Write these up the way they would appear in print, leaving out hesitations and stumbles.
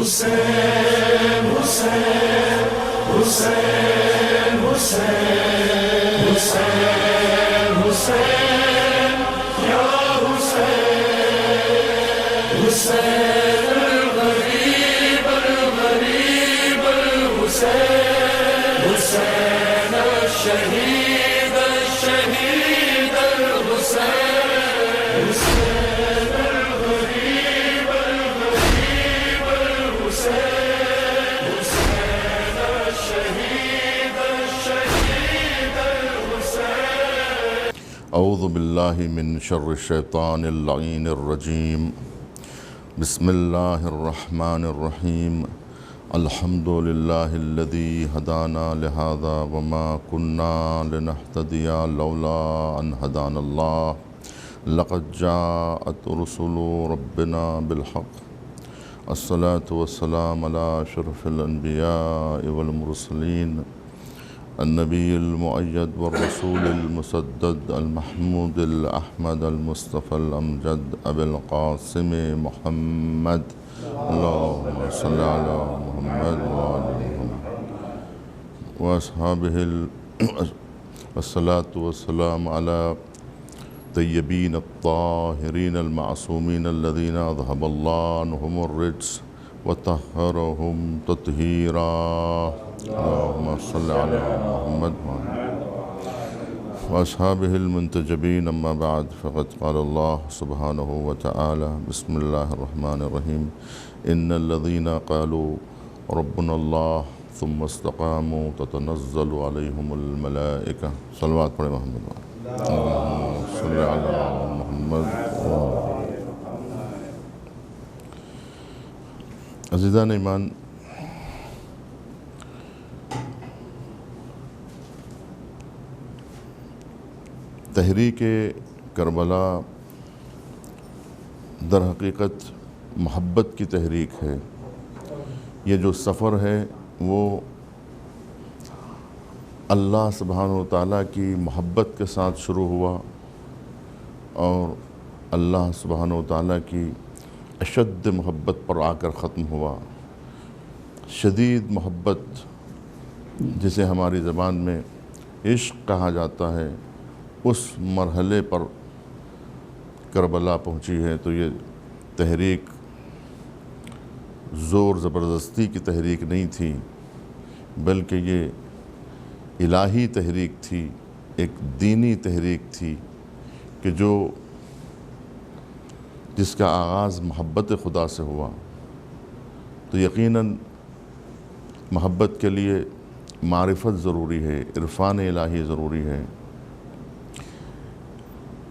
حسین حسین حسین حسین حسین حسین یا حسین حسین الغریب الغریب الحسین حسین الشہید الشہید الحسین حسین الغریب الغریب الحسین حسین الشہید الشہید الحسین. اعوذ باللہ من شر الشیطان اللعین الرجیم. بسم اللہ الرحمن الرحیم. الحمد للہ الذی ہدانا لہذا وما كنا لنہتدی لولا ان ہدانا اللہ. لقد جاءت رسل ربنا بالحق. الصلاة والسلام علی اشرف الانبیاء والمرسلین النبی المؤید والرسول المسدد المحمود الاحمد المصطفى الامجد ابی القاسم محمد. اللہم صل علی محمد وآل محمد واصحابہ والصلاة والسلام علی طیبین الطاہرین المعصومین الذین اذهب اللہ عنہم الرجس وطہرہم تطہیرا. اللہم صل علی محمد واصحابہ المنتجبین. اما بعد فقد قال اللہ سبحانہ وتعالی بسم اللہ الرحمن الرحیم. ان الذین قالوا ربنا اللہ ثم استقاموا تتنزل علیہم الملائکہ. صلوات پڑھیں محمد اللہم صل علی محمد. عزیزان ایمان، تحریک کربلا در حقیقت محبت کی تحریک ہے. یہ جو سفر ہے وہ اللہ سبحانہ و تعالیٰ کی محبت کے ساتھ شروع ہوا اور اللہ سبحانہ و تعالیٰ کی اشد محبت پر آ کر ختم ہوا. شدید محبت جسے ہماری زبان میں عشق کہا جاتا ہے، اس مرحلے پر کربلا پہنچی ہے. تو یہ تحریک زور زبردستی کی تحریک نہیں تھی، بلکہ یہ الہی تحریک تھی، ایک دینی تحریک تھی کہ جس کا آغاز محبت خدا سے ہوا. تو یقیناً محبت کے لیے معرفت ضروری ہے، عرفان الہی ضروری ہے.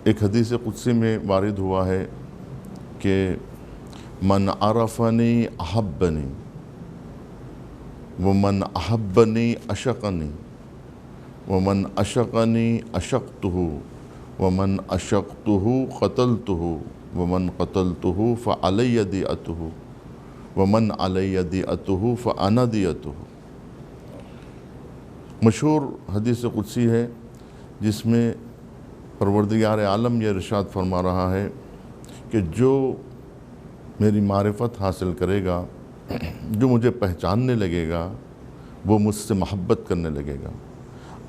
ایک حدیث قدسی میں وارد ہوا ہے کہ من عرفنی احبنی ومن احبنی اشقنی ومن اشقنی اشقتہ ومن اشقتہ قتلتہ ومن قتلتہ فعلی دیئتہ ومن علی دیئتہ فانا دیئتہ. مشہور حدیث قدسی ہے جس میں پروردگار عالم یہ ارشاد فرما رہا ہے کہ جو میری معرفت حاصل کرے گا، جو مجھے پہچاننے لگے گا، وہ مجھ سے محبت کرنے لگے گا،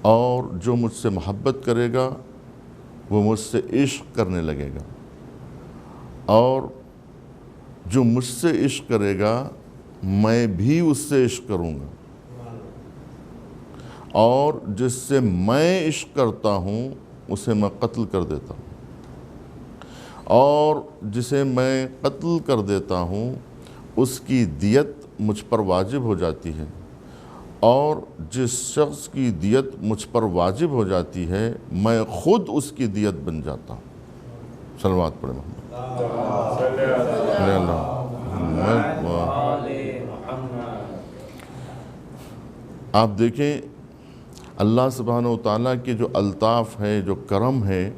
اور جو مجھ سے محبت کرے گا وہ مجھ سے عشق کرنے لگے گا، اور جو مجھ سے عشق کرے گا میں بھی اس سے عشق کروں گا، اور جس سے میں عشق کرتا ہوں اسے میں قتل کر دیتا ہوں، اور جسے میں قتل کر دیتا ہوں اس کی دیت مجھ پر واجب ہو جاتی ہے، اور جس شخص کی دیت مجھ پر واجب ہو جاتی ہے میں خود اس کی دیت بن جاتا ہوں. صلوات پڑھیں محمد. آپ دیکھیں اللہ سبحانہ و تعالیٰ کے جو الطاف ہے، جو کرم ہے،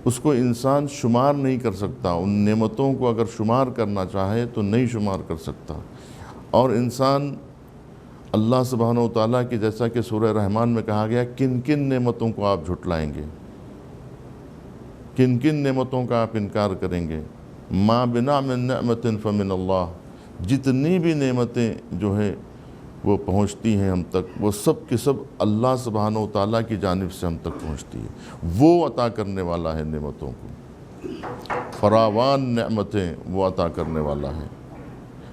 اس کو انسان شمار نہیں کر سکتا. ان نعمتوں کو اگر شمار کرنا چاہے تو نہیں شمار کر سکتا. اور انسان اللہ سبحانہ و تعالیٰ کی، جیسا کہ سورہ رحمان میں کہا گیا، کن کن نعمتوں کو آپ جھٹلائیں گے، کن کن نعمتوں کا آپ انکار کریں گے. ما بنا من نعمت فمن اللہ، جتنی بھی نعمتیں جو ہے وہ پہنچتی ہیں ہم تک، وہ سب کے سب اللہ سبحانہ و تعالیٰ کی جانب سے ہم تک پہنچتی ہے۔ وہ عطا کرنے والا ہے نعمتوں کو، فراوان نعمتیں وہ عطا کرنے والا ہے۔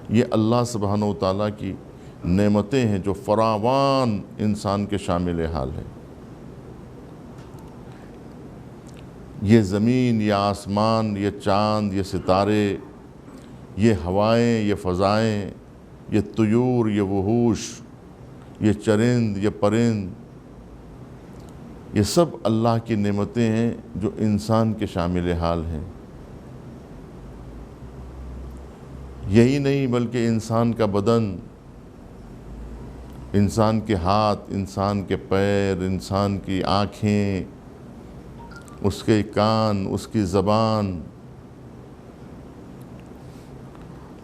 یہ اللہ سبحانہ و تعالیٰ کی نعمتیں ہیں جو فراوان انسان کے شامل حال ہے۔ یہ زمین، یہ آسمان، یہ چاند، یہ ستارے، یہ ہوائیں، یہ فضائیں، یہ طیور، یہ وحوش، یہ چرند، یہ پرند، یہ سب اللہ کی نعمتیں ہیں جو انسان کے شامل حال ہیں۔ یہی نہیں بلکہ انسان کا بدن، انسان کے ہاتھ، انسان کے پیر، انسان کی آنکھیں، اس کے کان، اس کی زبان،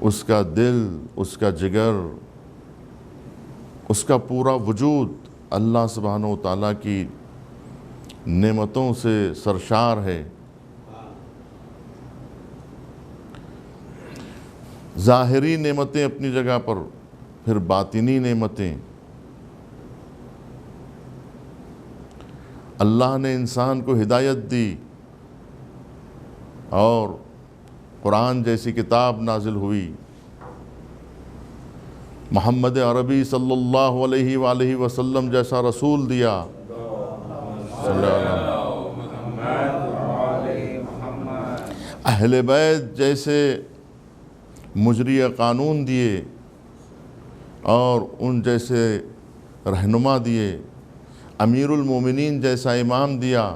اس کا دل، اس کا جگر، اس کا پورا وجود اللہ سبحانہ و تعالیٰ کی نعمتوں سے سرشار ہے۔ ظاہری نعمتیں اپنی جگہ پر، پھر باطنی نعمتیں۔ اللہ نے انسان کو ہدایت دی اور قرآن جیسی کتاب نازل ہوئی، محمد عربی صلی اللہ علیہ وآلہ وسلم جیسا رسول دیا، صلی اللہ علیہ وسلم، اہل بیت جیسے مجری قانون دیے اور ان جیسے رہنما دیے، امیر المومنین جیسا امام دیا،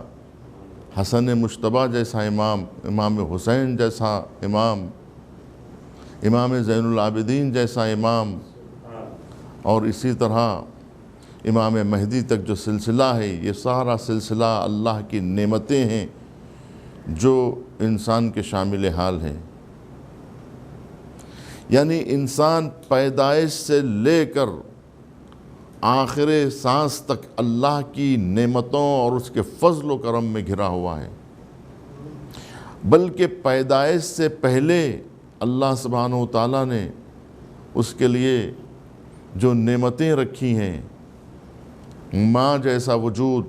حسن مجتبیٰ جیسا امام، امام حسین جیسا امام، امام زین العابدین جیسا امام، اور اسی طرح امام مہدی تک جو سلسلہ ہے، یہ سارا سلسلہ اللہ کی نعمتیں ہیں جو انسان کے شامل حال ہیں۔ یعنی انسان پیدائش سے لے کر آخر سانس تک اللہ کی نعمتوں اور اس کے فضل و کرم میں گھرا ہوا ہے، بلکہ پیدائش سے پہلے اللہ سبحانہ و تعالیٰ نے اس کے لیے جو نعمتیں رکھی ہیں، ماں جیسا وجود،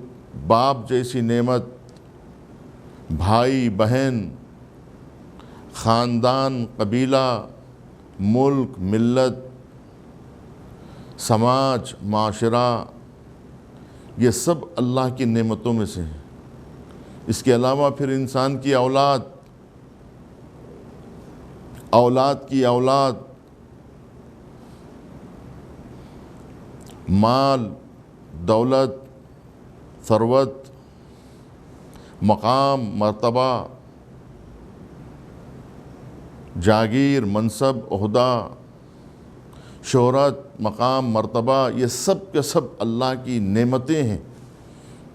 باپ جیسی نعمت، بھائی بہن، خاندان، قبیلہ، ملک، ملت، سماج، معاشرہ، یہ سب اللہ کی نعمتوں میں سے ہیں۔ اس کے علاوہ پھر انسان کی اولاد، اولاد کی اولاد، مال، دولت، ثروت، مقام، مرتبہ، جاگیر، منصب، عہدہ، شہرت، مقام، مرتبہ، یہ سب کے سب اللہ کی نعمتیں ہیں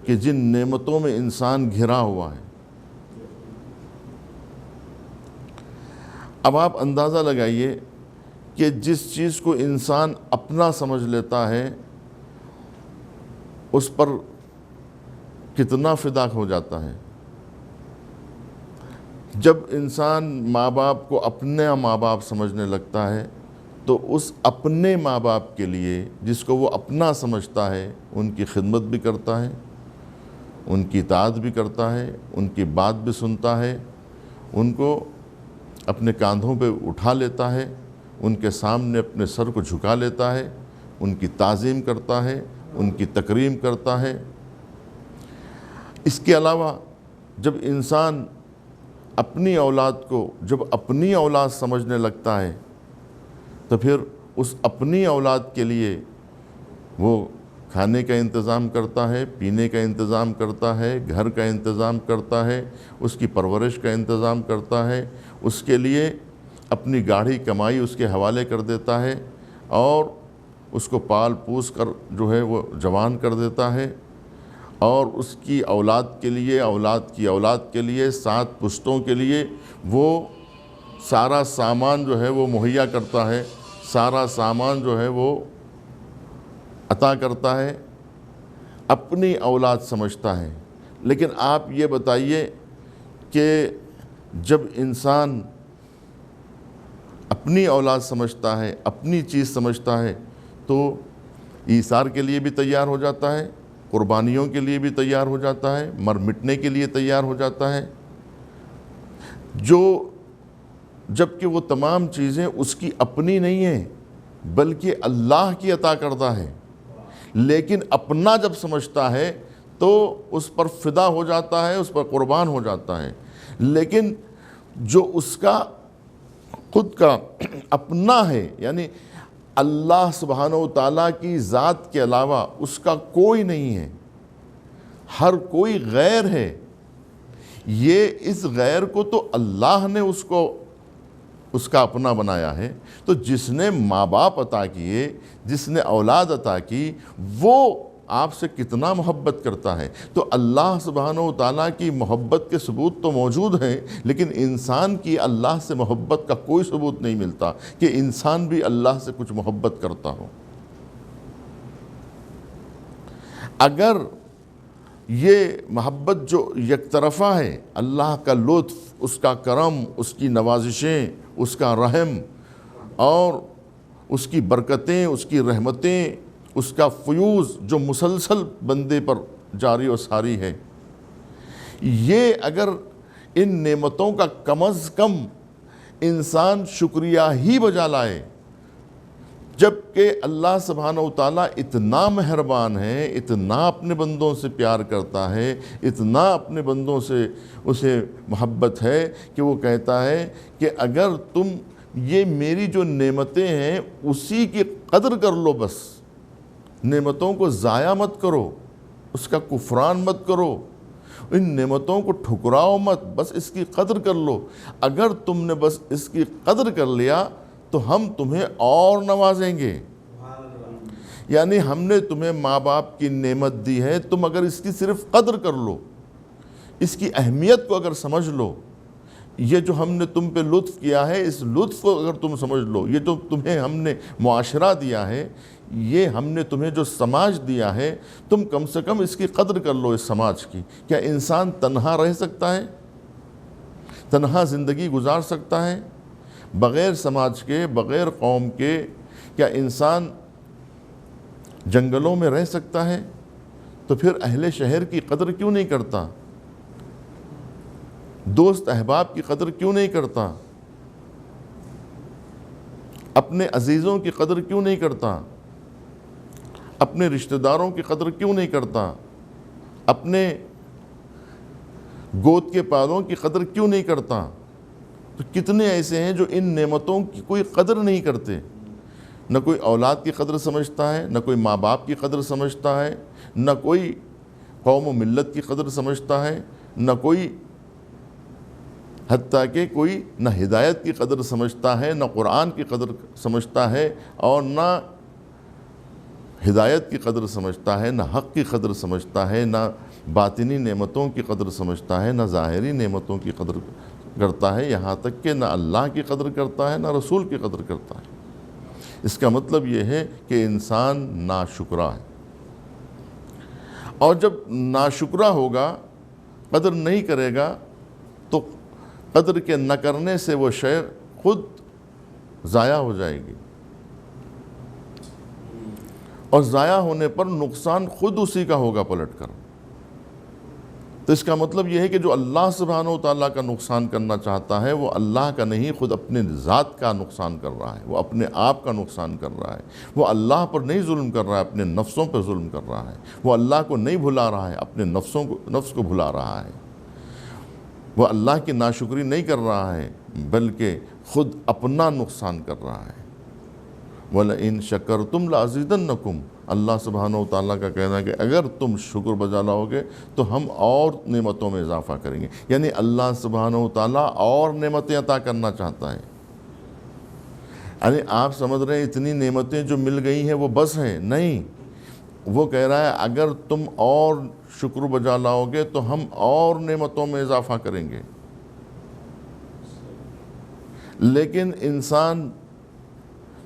کہ جن نعمتوں میں انسان گھرا ہوا ہے۔ اب آپ اندازہ لگائیے کہ جس چیز کو انسان اپنا سمجھ لیتا ہے اس پر کتنا فدا ہو جاتا ہے۔ جب انسان ماں باپ کو اپنے ماں باپ سمجھنے لگتا ہے تو اس اپنے ماں باپ کے لیے جس کو وہ اپنا سمجھتا ہے ان کی خدمت بھی کرتا ہے، ان کی اطاعت بھی کرتا ہے، ان کی بات بھی سنتا ہے، ان کو اپنے کاندھوں پہ اٹھا لیتا ہے، ان کے سامنے اپنے سر کو جھکا لیتا ہے، ان کی تعظیم کرتا ہے، ان کی تکریم کرتا ہے۔ اس کے علاوہ جب انسان اپنی اولاد کو جب اپنی اولاد سمجھنے لگتا ہے تو پھر اس اپنی اولاد کے لیے وہ کھانے کا انتظام کرتا ہے، پینے کا انتظام کرتا ہے، گھر کا انتظام کرتا ہے، اس کی پرورش کا انتظام کرتا ہے، اس کے لیے اپنی گاڑھی کمائی اس کے حوالے کر دیتا ہے اور اس کو پال پوس کر جو ہے وہ جوان کر دیتا ہے، اور اس کی اولاد کے لیے، اولاد کی اولاد کے لیے، 7 پشتوں کے لیے وہ سارا سامان جو ہے وہ مہیا کرتا ہے، سارا سامان جو ہے وہ عطا کرتا ہے، اپنی اولاد سمجھتا ہے۔ لیکن آپ یہ بتائیے کہ جب انسان اپنی اولاد سمجھتا ہے، اپنی چیز سمجھتا ہے، تو ایثار کے لیے بھی تیار ہو جاتا ہے، قربانیوں کے لیے بھی تیار ہو جاتا ہے، مر مٹنے کے لیے تیار ہو جاتا ہے، جبکہ وہ تمام چیزیں اس کی اپنی نہیں ہیں بلکہ اللہ کی عطا کردہ ہے، لیکن اپنا جب سمجھتا ہے تو اس پر فدا ہو جاتا ہے، اس پر قربان ہو جاتا ہے۔ لیکن جو اس کا خود کا اپنا ہے، یعنی اللہ سبحانہ و تعالیٰ کی ذات کے علاوہ اس کا کوئی نہیں ہے، ہر کوئی غیر ہے، یہ اس غیر کو تو اللہ نے اس کا اپنا بنایا ہے۔ تو جس نے ماں باپ عطا کیے، جس نے اولاد عطا کی، وہ آپ سے کتنا محبت کرتا ہے۔ تو اللہ سبحانہ و تعالیٰ کی محبت کے ثبوت تو موجود ہیں، لیکن انسان کی اللہ سے محبت کا کوئی ثبوت نہیں ملتا کہ انسان بھی اللہ سے کچھ محبت کرتا ہو۔ اگر یہ محبت جو یک طرفہ ہے، اللہ کا لطف، اس کا کرم، اس کی نوازشیں، اس کا رحم اور اس کی برکتیں، اس کی رحمتیں، اس کا فیوز جو مسلسل بندے پر جاری و ساری ہے، یہ اگر ان نعمتوں کا کم از کم انسان شکریہ ہی بجا لائے، جبکہ اللہ سبحانہ و تعالیٰ اتنا مہربان ہے، اتنا اپنے بندوں سے پیار کرتا ہے، اتنا اپنے بندوں سے اسے محبت ہے کہ وہ کہتا ہے کہ اگر تم یہ میری جو نعمتیں ہیں اسی کی قدر کر لو، بس نعمتوں کو ضائع مت کرو، اس کا کفران مت کرو، ان نعمتوں کو ٹھکراؤ مت، بس اس کی قدر کر لو۔ اگر تم نے بس اس کی قدر کر لیا تو ہم تمہیں اور نوازیں گے۔ یعنی ہم نے تمہیں ماں باپ کی نعمت دی ہے، تم اگر اس کی صرف قدر کر لو، اس کی اہمیت کو اگر سمجھ لو، یہ جو ہم نے تم پہ لطف کیا ہے، اس لطف کو اگر تم سمجھ لو، یہ جو تمہیں ہم نے معاشرہ دیا ہے، یہ ہم نے تمہیں جو سماج دیا ہے، تم کم سے کم اس کی قدر کر لو، اس سماج کی۔ کیا انسان تنہا رہ سکتا ہے؟ تنہا زندگی گزار سکتا ہے بغیر سماج کے، بغیر قوم کے؟ کیا انسان جنگلوں میں رہ سکتا ہے؟ تو پھر اہل شہر کی قدر کیوں نہیں کرتا؟ دوست احباب کی قدر کیوں نہیں کرتا؟ اپنے عزیزوں کی قدر کیوں نہیں کرتا؟ اپنے رشتہ داروں کی قدر کیوں نہیں کرتا؟ اپنے گود کے پالوں کی قدر کیوں نہیں کرتا؟ تو کتنے ایسے ہیں جو ان نعمتوں کی کوئی قدر نہیں کرتے، نہ کوئی اولاد کی قدر سمجھتا ہے، نہ کوئی ماں باپ کی قدر سمجھتا ہے، نہ کوئی قوم و ملت کی قدر سمجھتا ہے، نہ کوئی حتیٰ کہ کوئی نہ ہدایت کی قدر سمجھتا ہے، نہ قرآن کی قدر سمجھتا ہے، اور نہ ہدایت کی قدر سمجھتا ہے، نہ حق کی قدر سمجھتا ہے، نہ باطنی نعمتوں کی قدر سمجھتا ہے، نہ ظاہری نعمتوں کی قدر کرتا ہے، یہاں تک کہ نہ اللہ کی قدر کرتا ہے، نہ رسول کی قدر کرتا ہے۔ اس کا مطلب یہ ہے کہ انسان ناشکرا ہے، اور جب ناشکرا ہوگا، قدر نہیں کرے گا، تو قدر کے نہ کرنے سے وہ شے خود ضائع ہو جائے گی، اور ضائع ہونے پر نقصان خود اسی کا ہوگا پلٹ کر۔ تو اس کا مطلب یہ ہے کہ جو اللہ سبحانہ و تعالیٰ کا نقصان کرنا چاہتا ہے، وہ اللہ کا نہیں، خود اپنے ذات کا نقصان کر رہا ہے، وہ اپنے آپ کا نقصان کر رہا ہے۔ وہ اللہ پر نہیں ظلم کر رہا ہے، اپنے نفسوں پر ظلم کر رہا ہے۔ وہ اللہ کو نہیں بھلا رہا ہے، اپنے نفس کو بھلا رہا ہے۔ وہ اللہ کی ناشکری نہیں کر رہا ہے، بلکہ خود اپنا نقصان کر رہا ہے۔ وَلَئِن شَكَرْتُمْ لَأَزِيدَنَّكُمْ، اللہ سبحانہ و تعالیٰ کا کہنا ہے کہ اگر تم شکر بجا لاؤ گے تو ہم اور نعمتوں میں اضافہ کریں گے۔ یعنی اللہ سبحانہ و تعالیٰ اور نعمتیں عطا کرنا چاہتا ہے۔ یعنی آپ سمجھ رہے ہیں اتنی نعمتیں جو مل گئی ہیں وہ بس ہیں؟ نہیں، وہ کہہ رہا ہے اگر تم اور شکر بجا لاؤ گے تو ہم اور نعمتوں میں اضافہ کریں گے۔ لیکن انسان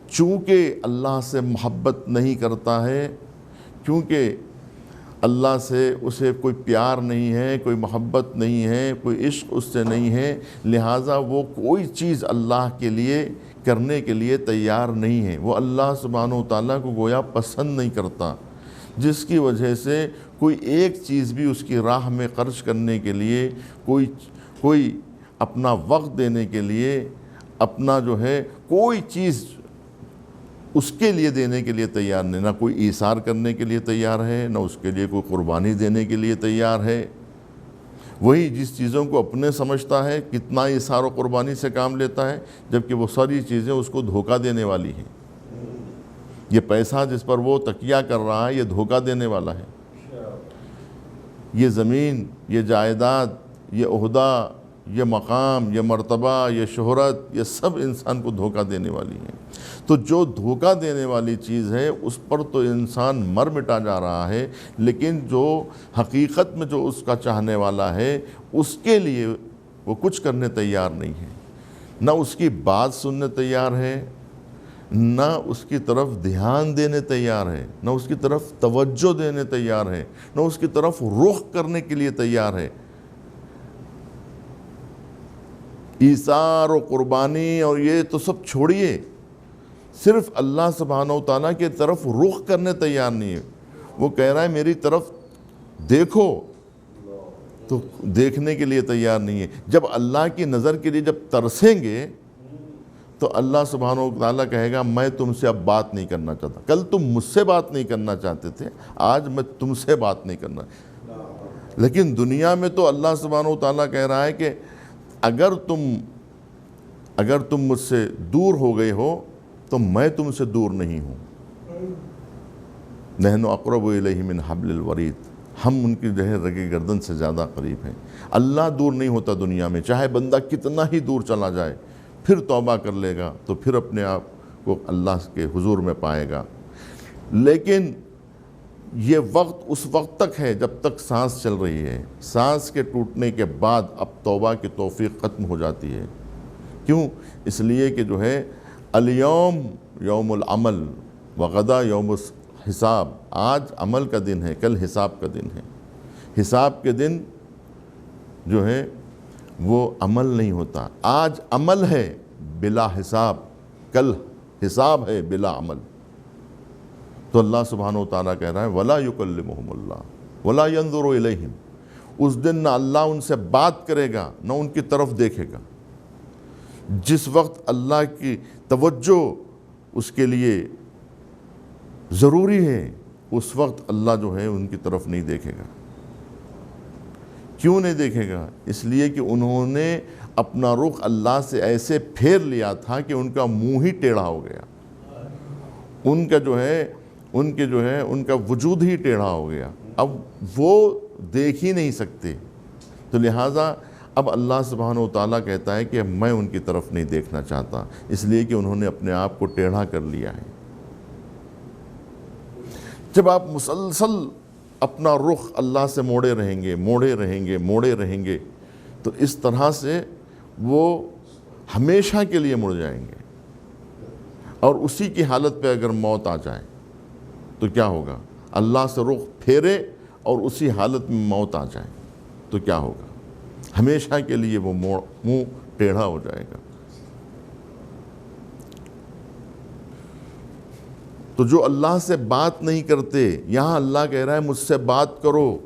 چونکہ اللہ سے محبت نہیں کرتا ہے، کیونکہ اللہ سے اسے کوئی پیار نہیں ہے، کوئی محبت نہیں ہے، کوئی عشق اس سے نہیں ہے، لہٰذا وہ کوئی چیز اللہ کے لیے کرنے کے لیے تیار نہیں ہے، وہ اللہ سبحانہ و تعالیٰ کو گویا پسند نہیں کرتا، جس کی وجہ سے کوئی ایک چیز بھی اس کی راہ میں خرچ کرنے کے لیے، کوئی اپنا وقت دینے کے لیے، اپنا جو ہے کوئی چیز اس کے لیے دینے کے لیے تیار نہیں، نہ کوئی ایثار کرنے کے لیے تیار ہے، نہ اس کے لیے کوئی قربانی دینے کے لیے تیار ہے۔ وہی جس چیزوں کو اپنے سمجھتا ہے کتنا ایثار و قربانی سے کام لیتا ہے، جبکہ وہ ساری چیزیں اس کو دھوکہ دینے والی ہیں۔ یہ پیسہ جس پر وہ تکیہ کر رہا ہے یہ دھوکہ دینے والا ہے۔ یہ زمین، یہ جائیداد، یہ عہدہ، یہ مقام، یہ مرتبہ، یہ شہرت، یہ سب انسان کو دھوکہ دینے والی ہیں۔ تو جو دھوکہ دینے والی چیز ہے اس پر تو انسان مر مٹا جا رہا ہے، لیکن جو حقیقت میں جو اس کا چاہنے والا ہے اس کے لیے وہ کچھ کرنے تیار نہیں ہے، نہ اس کی بات سننے تیار ہے، نہ اس کی طرف دھیان دینے تیار ہے، نہ اس کی طرف توجہ دینے تیار ہے، نہ اس کی طرف رخ کرنے کے لیے تیار ہے۔ ایثار و قربانی اور یہ تو سب چھوڑیے، صرف اللہ سبحانہ و تعالیٰ کی طرف رخ کرنے تیار نہیں ہے۔ وہ کہہ رہا ہے میری طرف دیکھو، تو دیکھنے کے لیے تیار نہیں ہے۔ جب اللہ کی نظر کے لیے جب ترسیں گے تو اللہ سبحانہ و تعالیٰ کہے گا میں تم سے اب بات نہیں کرنا چاہتا۔ کل تم مجھ سے بات نہیں کرنا چاہتے تھے، آج میں تم سے بات نہیں کرنا۔ لیکن دنیا میں تو اللہ سبحانہ و تعالیٰ کہہ رہا ہے کہ اگر تم مجھ سے دور ہو گئے ہو تو میں تم سے دور نہیں ہوں۔ نحن اقرب الیہ من حبل الورید، ہم ان کی جو ہے رگِ گردن سے زیادہ قریب ہیں۔ اللہ دور نہیں ہوتا دنیا میں، چاہے بندہ کتنا ہی دور چلا جائے، پھر توبہ کر لے گا تو پھر اپنے آپ کو اللہ کے حضور میں پائے گا۔ لیکن یہ وقت اس وقت تک ہے جب تک سانس چل رہی ہے، سانس کے ٹوٹنے کے بعد اب توبہ کی توفیق ختم ہو جاتی ہے۔ کیوں؟ اس لیے کہ جو ہے الیوم یوم العمل وغدا یوم الحساب، آج عمل کا دن ہے، کل حساب کا دن ہے۔ حساب کے دن جو ہے وہ عمل نہیں ہوتا، آج عمل ہے بلا حساب، کل حساب ہے بلا عمل۔ تو اللہ سبحانہ و تعالیٰ کہہ رہا ہے وَلَا يُكَلِّمُهُمُ اللَّهُ وَلَا يَنظُرُ إِلَيْهِمْ، اس دن نہ اللہ ان سے بات کرے گا نہ ان کی طرف دیکھے گا۔ جس وقت اللہ کی توجہ اس کے لیے ضروری ہے اس وقت اللہ جو ہے ان کی طرف نہیں دیکھے گا۔ کیوں نہیں دیکھے گا؟ اس لیے کہ انہوں نے اپنا رخ اللہ سے ایسے پھیر لیا تھا کہ ان کا منہ ہی ٹیڑھا ہو گیا، ان کا وجود ہی ٹیڑھا ہو گیا، اب وہ دیکھ ہی نہیں سکتے۔ تو لہٰذا اب اللہ سبحانہ و تعالیٰ کہتا ہے کہ میں ان کی طرف نہیں دیکھنا چاہتا، اس لیے کہ انہوں نے اپنے آپ کو ٹیڑھا کر لیا ہے۔ جب آپ مسلسل اپنا رخ اللہ سے موڑے رہیں گے تو اس طرح سے وہ ہمیشہ کے لیے مڑ جائیں گے، اور اسی کی حالت پہ اگر موت آ جائے تو کیا ہوگا؟ اللہ سے رخ پھیرے اور اسی حالت میں موت آ جائے تو کیا ہوگا؟ ہمیشہ کے لیے وہ منہ ٹیڑھا ہو جائے گا۔ تو جو اللہ سے بات نہیں کرتے، یہاں اللہ کہہ رہا ہے مجھ سے بات کرو،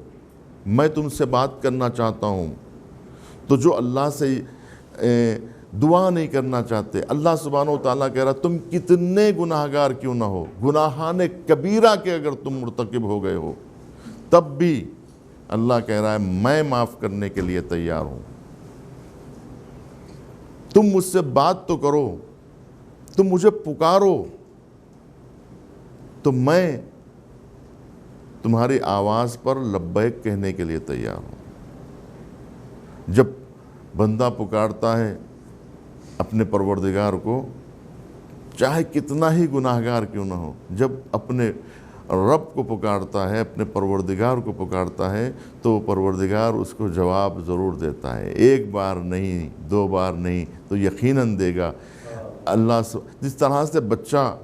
میں تم سے بات کرنا چاہتا ہوں۔ تو جو اللہ سے دعا نہیں کرنا چاہتے، اللہ سبحانہ و تعالیٰ کہہ رہا ہے تم کتنے گناہگار کیوں نہ ہو، گناہان کبیرہ کے اگر تم مرتکب ہو گئے ہو تب بھی اللہ کہہ رہا ہے میں معاف کرنے کے لیے تیار ہوں۔ تم مجھ سے بات تو کرو، تم مجھے پکارو تو میں تمہاری آواز پر لبیک کہنے کے لیے تیار ہوں۔ جب بندہ پکارتا ہے اپنے پروردگار کو، چاہے کتنا ہی گناہگار کیوں نہ ہو، جب اپنے رب کو پکارتا ہے، اپنے پروردگار کو پکارتا ہے تو پروردگار اس کو جواب ضرور دیتا ہے، ایک بار نہیں، دو بار نہیں تو یقیناً دے گا۔ جس طرح سے بچہ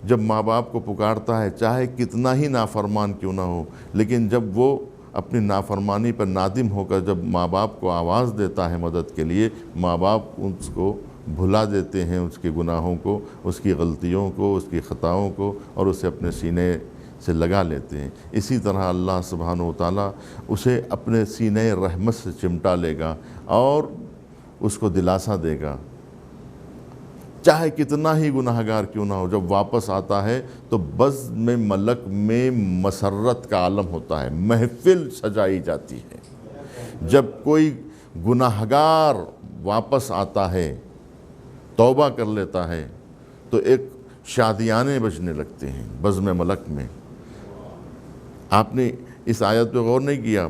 جب ماں باپ کو پکارتا ہے، چاہے کتنا ہی نافرمان کیوں نہ ہو، لیکن جب وہ اپنی نافرمانی پر نادم ہو کر جب ماں باپ کو آواز دیتا ہے مدد کے لیے، ماں باپ اس کو بھلا دیتے ہیں اس کے گناہوں کو، اس کی غلطیوں کو، اس کی خطاؤں کو، اور اسے اپنے سینے سے لگا لیتے ہیں۔ اسی طرح اللہ سبحانہ و تعالیٰ اسے اپنے سینے رحمت سے چمٹا لے گا اور اس کو دلاسا دے گا، چاہے کتنا ہی گناہگار کیوں نہ ہو۔ جب واپس آتا ہے تو بزم ملک میں مسرت کا عالم ہوتا ہے، محفل سجائی جاتی ہے۔ جب کوئی گناہگار واپس آتا ہے، توبہ کر لیتا ہے، تو ایک شادیانے بجنے لگتے ہیں بزم ملک میں۔ آپ نے اس آیت پہ غور نہیں کیا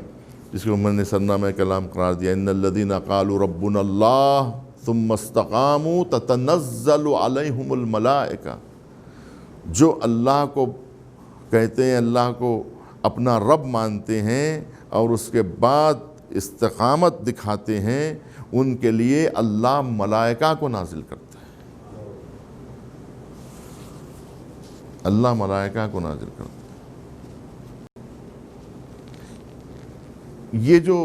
جس کو میں نے سرنامہ کلام قرار دیا، ان الذین قالوا ربنا اللہ ثم استقاموا تتنزل علیہم الملائکہ، جو اللہ کو کہتے ہیں، اللہ کو اپنا رب مانتے ہیں اور اس کے بعد استقامت دکھاتے ہیں، ان کے لیے اللہ ملائکہ کو نازل کرتا ہے۔ اللہ ملائکہ کو نازل کرتا ہے۔ یہ جو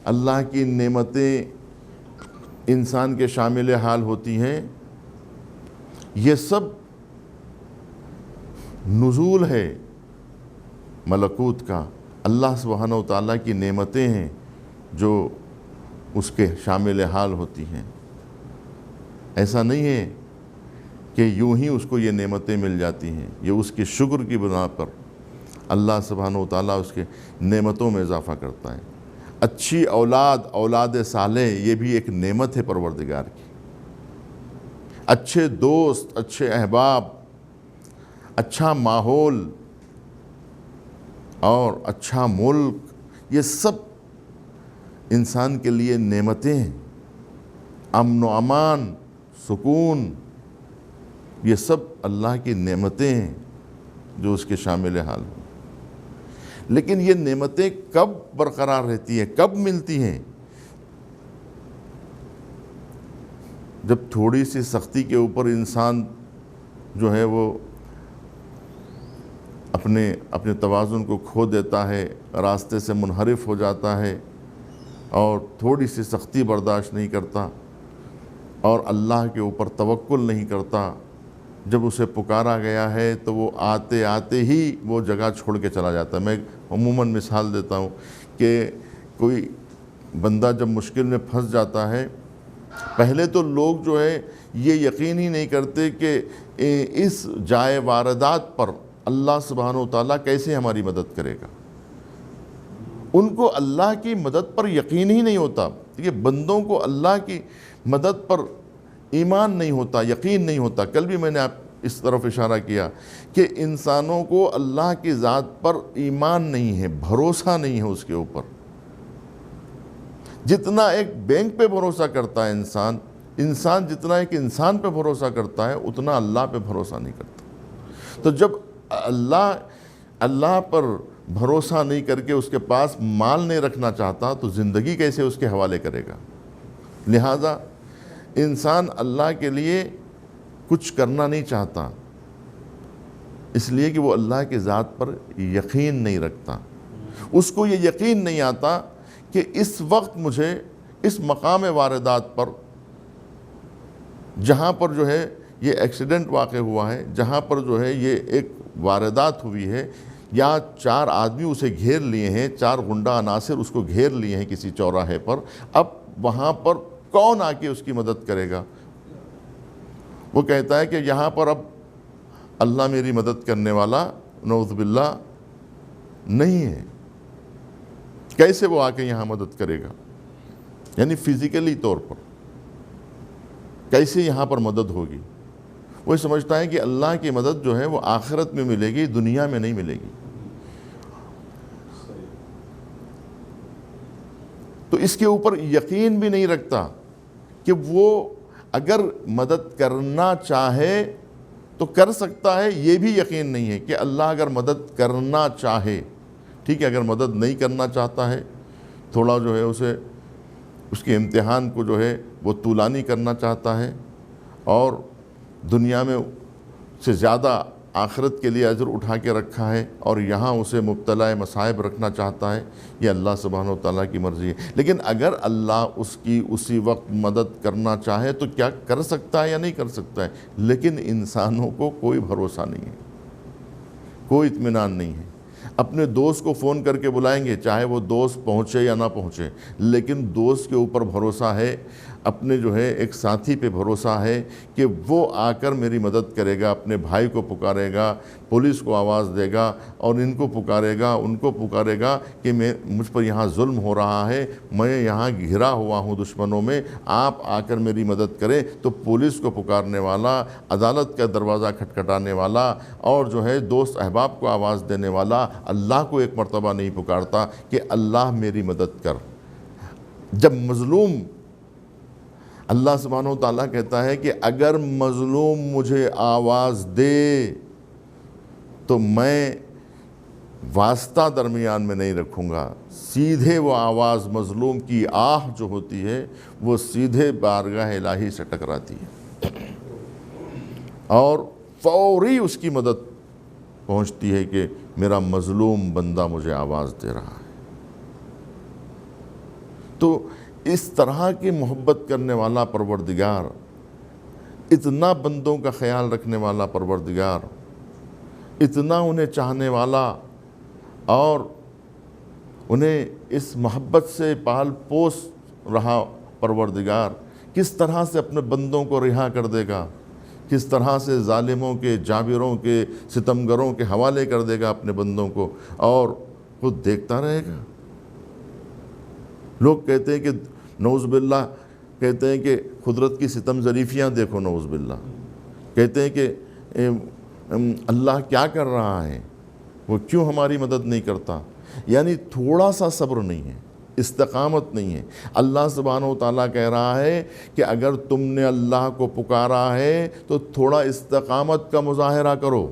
اللہ کی نعمتیں انسان کے شامل حال ہوتی ہیں، یہ سب نزول ہے ملکوت کا، اللہ سبحانہ و تعالیٰ کی نعمتیں ہیں جو اس کے شامل حال ہوتی ہیں۔ ایسا نہیں ہے کہ یوں ہی اس کو یہ نعمتیں مل جاتی ہیں، یہ اس کے شکر کی بنا پر اللہ سبحانہ و تعالیٰ اس کے نعمتوں میں اضافہ کرتا ہے۔ اچھی اولاد، اولاد صالح، یہ بھی ایک نعمت ہے پروردگار کی۔ اچھے دوست، اچھے احباب، اچھا ماحول اور اچھا ملک، یہ سب انسان کے لیے نعمتیں ہیں۔ امن و امان، سکون، یہ سب اللہ کی نعمتیں ہیں جو اس کے شامل حال ہیں۔ لیکن یہ نعمتیں کب برقرار رہتی ہیں، کب ملتی ہیں؟ جب تھوڑی سی سختی کے اوپر انسان جو ہے وہ اپنے توازن کو کھو دیتا ہے، راستے سے منحرف ہو جاتا ہے اور تھوڑی سی سختی برداشت نہیں کرتا اور اللہ کے اوپر توکل نہیں کرتا، جب اسے پکارا گیا ہے تو وہ آتے آتے ہی وہ جگہ چھوڑ کے چلا جاتا ہے۔ میں عموماً مثال دیتا ہوں کہ کوئی بندہ جب مشکل میں پھنس جاتا ہے، پہلے تو لوگ جو ہے یہ یقین ہی نہیں کرتے کہ اس جائے واردات پر اللہ سبحانہ و تعالیٰ کیسے ہماری مدد کرے گا۔ ان کو اللہ کی مدد پر یقین ہی نہیں ہوتا۔ یہ بندوں کو اللہ کی مدد پر ایمان نہیں ہوتا، یقین نہیں ہوتا۔ کل بھی میں نے آپ اس طرف اشارہ کیا کہ انسانوں کو اللہ کی ذات پر ایمان نہیں ہے، بھروسہ نہیں ہے اس کے اوپر۔ جتنا ایک بینک پہ بھروسہ کرتا ہے انسان جتنا ایک انسان پہ بھروسہ کرتا ہے، اتنا اللہ پہ بھروسہ نہیں کرتا۔ تو جب اللہ پر بھروسہ نہیں کر کے اس کے پاس مال نہیں رکھنا چاہتا تو زندگی کیسے اس کے حوالے کرے گا؟ لہذا انسان اللہ کے لیے کچھ کرنا نہیں چاہتا، اس لیے کہ وہ اللہ کی ذات پر یقین نہیں رکھتا۔ اس کو یہ یقین نہیں آتا کہ اس وقت مجھے اس مقام واردات پر، جہاں پر جو ہے یہ ایکسیڈنٹ واقع ہوا ہے، جہاں پر جو ہے یہ ایک واردات ہوئی ہے، یا 4 آدمی اسے گھیر لیے ہیں، 4 غنڈہ عناصر اس کو گھیر لیے ہیں کسی چوراہے پر، اب وہاں پر کون آ کے اس کی مدد کرے گا؟ وہ کہتا ہے کہ یہاں پر اب اللہ میری مدد کرنے والا نعوذ باللہ نہیں ہے، کیسے وہ آ کے یہاں مدد کرے گا؟ یعنی فزیکلی طور پر کیسے یہاں پر مدد ہوگی؟ وہ سمجھتا ہے کہ اللہ کی مدد جو ہے وہ آخرت میں ملے گی، دنیا میں نہیں ملے گی۔ تو اس کے اوپر یقین بھی نہیں رکھتا کہ وہ اگر مدد کرنا چاہے تو کر سکتا ہے، یہ بھی یقین نہیں ہے کہ اللہ اگر مدد کرنا چاہے، ٹھیک ہے، اگر مدد نہیں کرنا چاہتا ہے، تھوڑا جو ہے اس کے امتحان کو جو ہے وہ طولانی کرنا چاہتا ہے اور دنیا میں سے زیادہ آخرت کے لیے اجر اٹھا کے رکھا ہے اور یہاں اسے مبتلا مصائب رکھنا چاہتا ہے، یہ اللہ سبحانہ و تعالیٰ کی مرضی ہے۔ لیکن اگر اللہ اس کی اسی وقت مدد کرنا چاہے تو کیا کر سکتا ہے یا نہیں کر سکتا ہے، لیکن انسانوں کو کوئی بھروسہ نہیں ہے، کوئی اطمینان نہیں ہے۔ اپنے دوست کو فون کر کے بلائیں گے، چاہے وہ دوست پہنچے یا نہ پہنچے، لیکن دوست کے اوپر بھروسہ ہے، اپنے جو ہے ایک ساتھی پہ بھروسہ ہے کہ وہ آ کر میری مدد کرے گا، اپنے بھائی کو پکارے گا، پولیس کو آواز دے گا اور ان کو پکارے گا، ان کو پکارے گا کہ مجھ پر یہاں ظلم ہو رہا ہے، میں یہاں گھرا ہوا ہوں دشمنوں میں، آپ آ کر میری مدد کریں۔ تو پولیس کو پکارنے والا، عدالت کا دروازہ کھٹکھٹانے والا اور جو ہے دوست احباب کو آواز دینے والا اللہ کو ایک مرتبہ نہیں پکارتا کہ اللہ میری مدد کر۔ جب مظلوم، اللہ سبحانہ و تعالیٰ کہتا ہے کہ اگر مظلوم مجھے آواز دے تو میں واسطہ درمیان میں نہیں رکھوں گا، سیدھے وہ آواز مظلوم کی آہ جو ہوتی ہے وہ سیدھے بارگاہ الہی سے ٹکراتی ہے اور فوری اس کی مدد پہنچتی ہے کہ میرا مظلوم بندہ مجھے آواز دے رہا ہے۔ تو اس طرح کی محبت کرنے والا پروردگار، اتنا بندوں کا خیال رکھنے والا پروردگار، اتنا انہیں چاہنے والا اور انہیں اس محبت سے پال پوس رہا پروردگار کس طرح سے اپنے بندوں کو رہا کر دے گا، کس طرح سے ظالموں کے، جابروں کے، ستمگروں کے حوالے کر دے گا اپنے بندوں کو اور خود دیکھتا رہے گا۔ لوگ کہتے ہیں کہ نعوذ باللہ، کہتے ہیں کہ قدرت کی ستم ظریفیاں دیکھو، نعوذ باللہ، کہتے ہیں کہ اللہ کیا کر رہا ہے، وہ کیوں ہماری مدد نہیں کرتا۔ یعنی تھوڑا سا صبر نہیں ہے، استقامت نہیں ہے۔ اللہ سبحانہ و تعالیٰ کہہ رہا ہے کہ اگر تم نے اللہ کو پکارا ہے تو تھوڑا استقامت کا مظاہرہ کرو،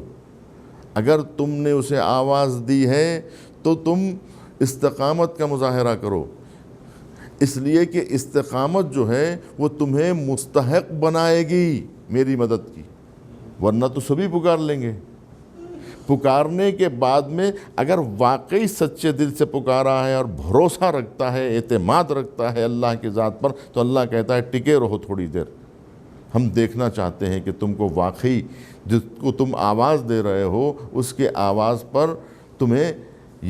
اگر تم نے اسے آواز دی ہے تو تم استقامت کا مظاہرہ کرو، اس لیے کہ استقامت جو ہے وہ تمہیں مستحق بنائے گی میری مدد کی، ورنہ تو سبھی پکار لیں گے۔ پکارنے کے بعد میں اگر واقعی سچے دل سے پکارا ہے اور بھروسہ رکھتا ہے، اعتماد رکھتا ہے اللہ کی ذات پر، تو اللہ کہتا ہے ٹکے رہو تھوڑی دیر، ہم دیکھنا چاہتے ہیں کہ تم کو واقعی جس کو تم آواز دے رہے ہو اس کے آواز پر تمہیں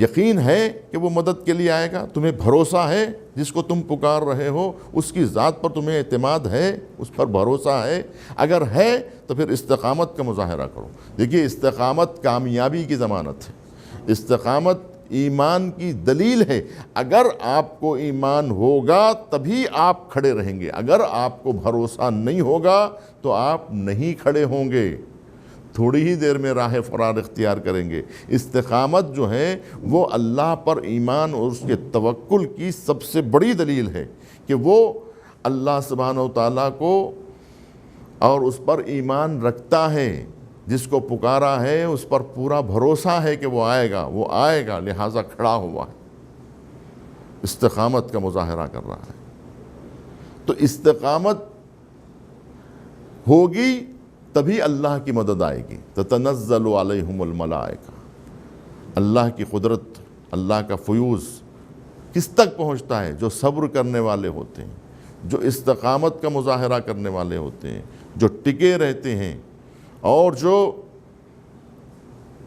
یقین ہے کہ وہ مدد کے لیے آئے گا، تمہیں بھروسہ ہے جس کو تم پکار رہے ہو اس کی ذات پر تمہیں اعتماد ہے، اس پر بھروسہ ہے۔ اگر ہے تو پھر استقامت کا مظاہرہ کرو۔ دیکھیے، استقامت کامیابی کی ضمانت ہے، استقامت ایمان کی دلیل ہے۔ اگر آپ کو ایمان ہوگا تبھی آپ کھڑے رہیں گے، اگر آپ کو بھروسہ نہیں ہوگا تو آپ نہیں کھڑے ہوں گے، تھوڑی ہی دیر میں راہ فرار اختیار کریں گے۔ استقامت جو ہے وہ اللہ پر ایمان اور اس کے توکل کی سب سے بڑی دلیل ہے کہ وہ اللہ سبحانہ و تعالیٰ کو اور اس پر ایمان رکھتا ہے، جس کو پکارا ہے اس پر پورا بھروسہ ہے کہ وہ آئے گا، لہٰذا کھڑا ہوا ہے، استقامت کا مظاہرہ کر رہا ہے۔ تو استقامت ہوگی تبھی اللہ کی مدد آئے گی۔ تتنزل علیہم الملائکہ، اللہ کی قدرت، اللہ کا فیوز کس تک پہنچتا ہے؟ جو صبر کرنے والے ہوتے ہیں، جو استقامت کا مظاہرہ کرنے والے ہوتے ہیں، جو ٹکے رہتے ہیں اور جو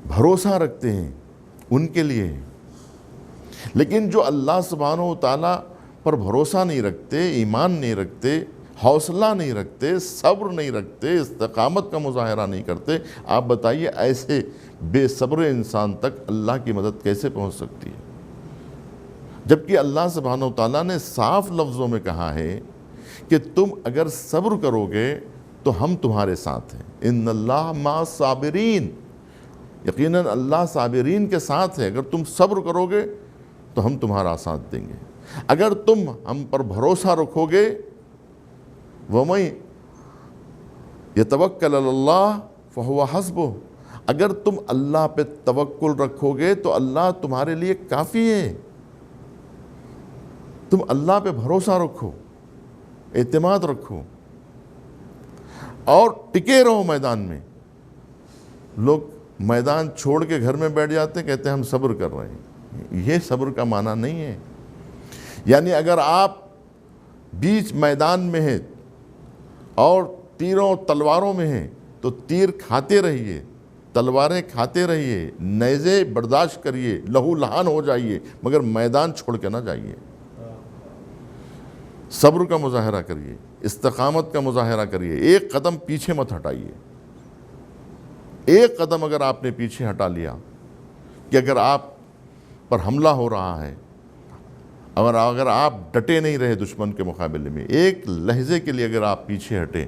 بھروسہ رکھتے ہیں، ان کے لیے۔ لیکن جو اللہ سبحانہ و تعالیٰ پر بھروسہ نہیں رکھتے، ایمان نہیں رکھتے، حوصلہ نہیں رکھتے، صبر نہیں رکھتے، استقامت کا مظاہرہ نہیں کرتے، آپ بتائیے ایسے بے صبر انسان تک اللہ کی مدد کیسے پہنچ سکتی ہے؟ جبکہ اللہ سبحانہ و تعالیٰ نے صاف لفظوں میں کہا ہے کہ تم اگر صبر کرو گے تو ہم تمہارے ساتھ ہیں، ان اللہ مع الصابرین، یقیناً اللہ صابرین کے ساتھ ہے۔ اگر تم صبر کرو گے تو ہم تمہارا ساتھ دیں گے، اگر تم ہم پر بھروسہ رکھو گے، وَمَن يَتَوَكَّلْ عَلَى اللَّهِ فَهُوَ حَسْبُهُ، اگر تم اللہ پہ توکل رکھو گے تو اللہ تمہارے لیے کافی ہے۔ تم اللہ پہ بھروسہ رکھو، اعتماد رکھو اور ٹکے رہو میدان میں، لوگ میدان چھوڑ کے گھر میں بیٹھ جاتے ہیں، کہتے ہیں ہم صبر کر رہے ہیں. یہ صبر کا معنی نہیں ہے. یعنی اگر آپ بیچ میدان میں ہیں اور تیروں تلواروں میں ہیں تو تیر کھاتے رہیے، تلواریں کھاتے رہیے، نیزے برداشت کریے، لہو لہان ہو جائیے، مگر میدان چھوڑ کے نہ جائیے. صبر کا مظاہرہ کریے، استقامت کا مظاہرہ کریے. ایک قدم پیچھے مت ہٹائیے. ایک قدم اگر آپ نے پیچھے ہٹا لیا کہ اگر آپ پر حملہ ہو رہا ہے، اگر آپ ڈٹے نہیں رہے دشمن کے مقابلے میں، ایک لحظے کے لیے اگر آپ پیچھے ہٹے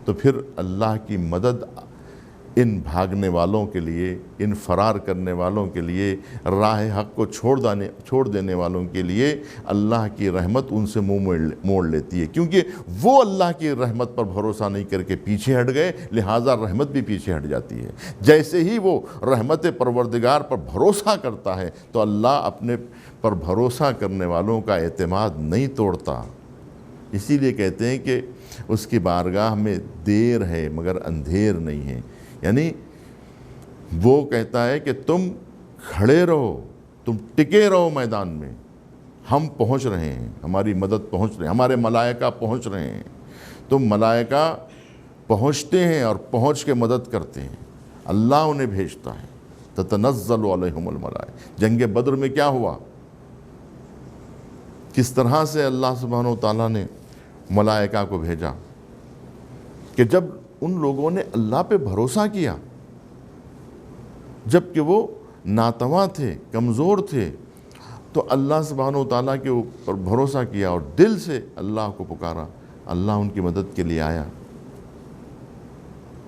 تو پھر اللہ کی مدد ان بھاگنے والوں کے لیے، ان فرار کرنے والوں کے لیے، راہ حق کو چھوڑ دینے والوں کے لیے اللہ کی رحمت ان سے منہ موڑ لیتی ہے. کیونکہ وہ اللہ کی رحمت پر بھروسہ نہیں کر کے پیچھے ہٹ گئے، لہٰذا رحمت بھی پیچھے ہٹ جاتی ہے. جیسے ہی وہ رحمت پروردگار پر بھروسہ کرتا ہے تو اللہ اپنے پر بھروسہ کرنے والوں کا اعتماد نہیں توڑتا. اسی لیے کہتے ہیں کہ اس کی بارگاہ میں دیر ہے مگر اندھیر نہیں ہے. یعنی وہ کہتا ہے کہ تم کھڑے رہو، تم ٹکے رہو میدان میں، ہم پہنچ رہے ہیں، ہماری مدد پہنچ رہے ہیں، ہمارے ملائکہ پہنچ رہے ہیں. تو ملائکہ پہنچتے ہیں اور پہنچ کے مدد کرتے ہیں، اللہ انہیں بھیجتا ہے. تتنزل علیہم الملائکہ. جنگ بدر میں کیا ہوا؟ کس طرح سے اللہ سبحانہ و تعالیٰ نے ملائکہ کو بھیجا کہ جب ان لوگوں نے اللہ پہ بھروسہ کیا، جب کہ وہ ناتواں تھے، کمزور تھے، تو اللہ سبحانہ و تعالیٰ کے اوپر بھروسہ کیا اور دل سے اللہ کو پکارا، اللہ ان کی مدد کے لیے آیا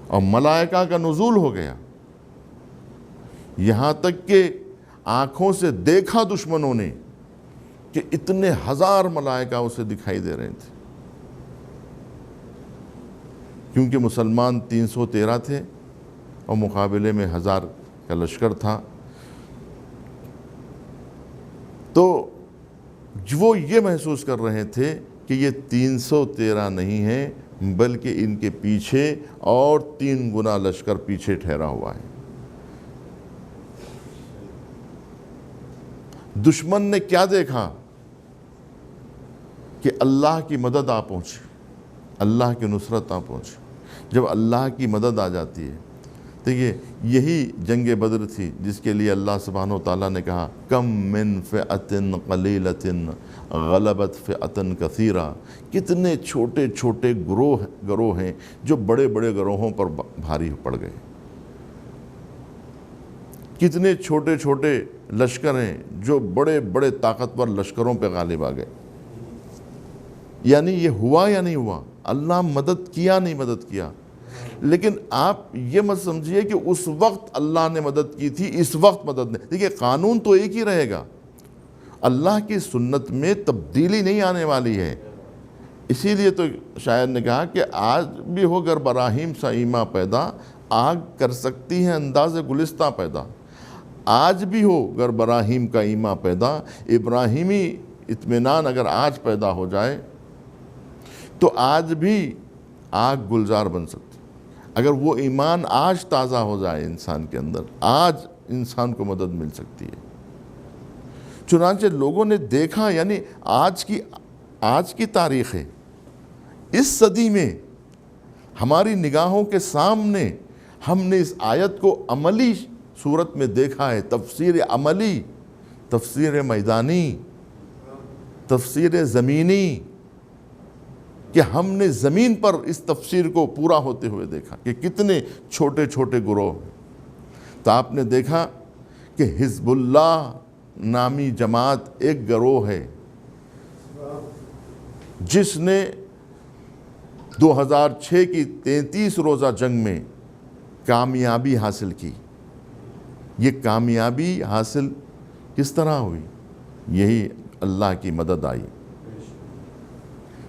اور ملائکہ کا نزول ہو گیا. یہاں تک کہ آنکھوں سے دیکھا دشمنوں نے کہ اتنے ہزار ملائکہ اسے دکھائی دے رہے تھے. کیونکہ مسلمان 313 تھے اور مقابلے میں 1000 کا لشکر تھا، تو وہ یہ محسوس کر رہے تھے کہ یہ 313 نہیں ہے بلکہ ان کے پیچھے اور 3 گنا لشکر پیچھے ٹھہرا ہوا ہے. دشمن نے کیا دیکھا کہ اللہ کی مدد آ پہنچی، اللہ کی نصرت آ پہنچی. جب اللہ کی مدد آ جاتی ہے تو یہی جنگ بدر تھی جس کے لیے اللہ سبحانہ و تعالیٰ نے کہا کم من فئۃ قلیلۃ غلبت فئۃ کثیرہ. کتنے چھوٹے چھوٹے گروہ ہیں جو بڑے بڑے گروہوں پر بھاری پڑ گئے. کتنے چھوٹے چھوٹے لشکر ہیں جو بڑے بڑے طاقتور لشکروں پہ غالب آ گئے. یعنی یہ ہوا یا نہیں ہوا؟ اللہ مدد کیا نہیں مدد کیا. لیکن آپ یہ مت سمجھیے کہ اس وقت اللہ نے مدد کی تھی، اس وقت مدد نہیں. دیکھیے قانون تو ایک ہی رہے گا، اللہ کی سنت میں تبدیلی نہیں آنے والی ہے. اسی لیے تو شاعر نے کہا کہ آج بھی ہو گر براہیم سا ایما پیدا، آگ کر سکتی ہے انداز گلستہ پیدا. آج بھی ہو گر براہیم کا ایما پیدا، ابراہیمی اطمینان اگر آج پیدا ہو جائے تو آج بھی آگ گلزار بن سکتی. اگر وہ ایمان آج تازہ ہو جائے انسان کے اندر، آج انسان کو مدد مل سکتی ہے. چنانچہ لوگوں نے دیکھا، یعنی آج کی تاریخ ہے، اس صدی میں ہماری نگاہوں کے سامنے ہم نے اس آیت کو عملی صورت میں دیکھا ہے. تفسیر عملی، تفسیر میدانی، تفسیر زمینی، کہ ہم نے زمین پر اس تفسیر کو پورا ہوتے ہوئے دیکھا کہ کتنے چھوٹے چھوٹے گروہ. تو آپ نے دیکھا کہ حزب اللہ نامی جماعت ایک گروہ ہے جس نے 2006 کی 33 روزہ جنگ میں کامیابی حاصل کی. یہ کامیابی حاصل کس طرح ہوئی؟ یہی اللہ کی مدد آئی.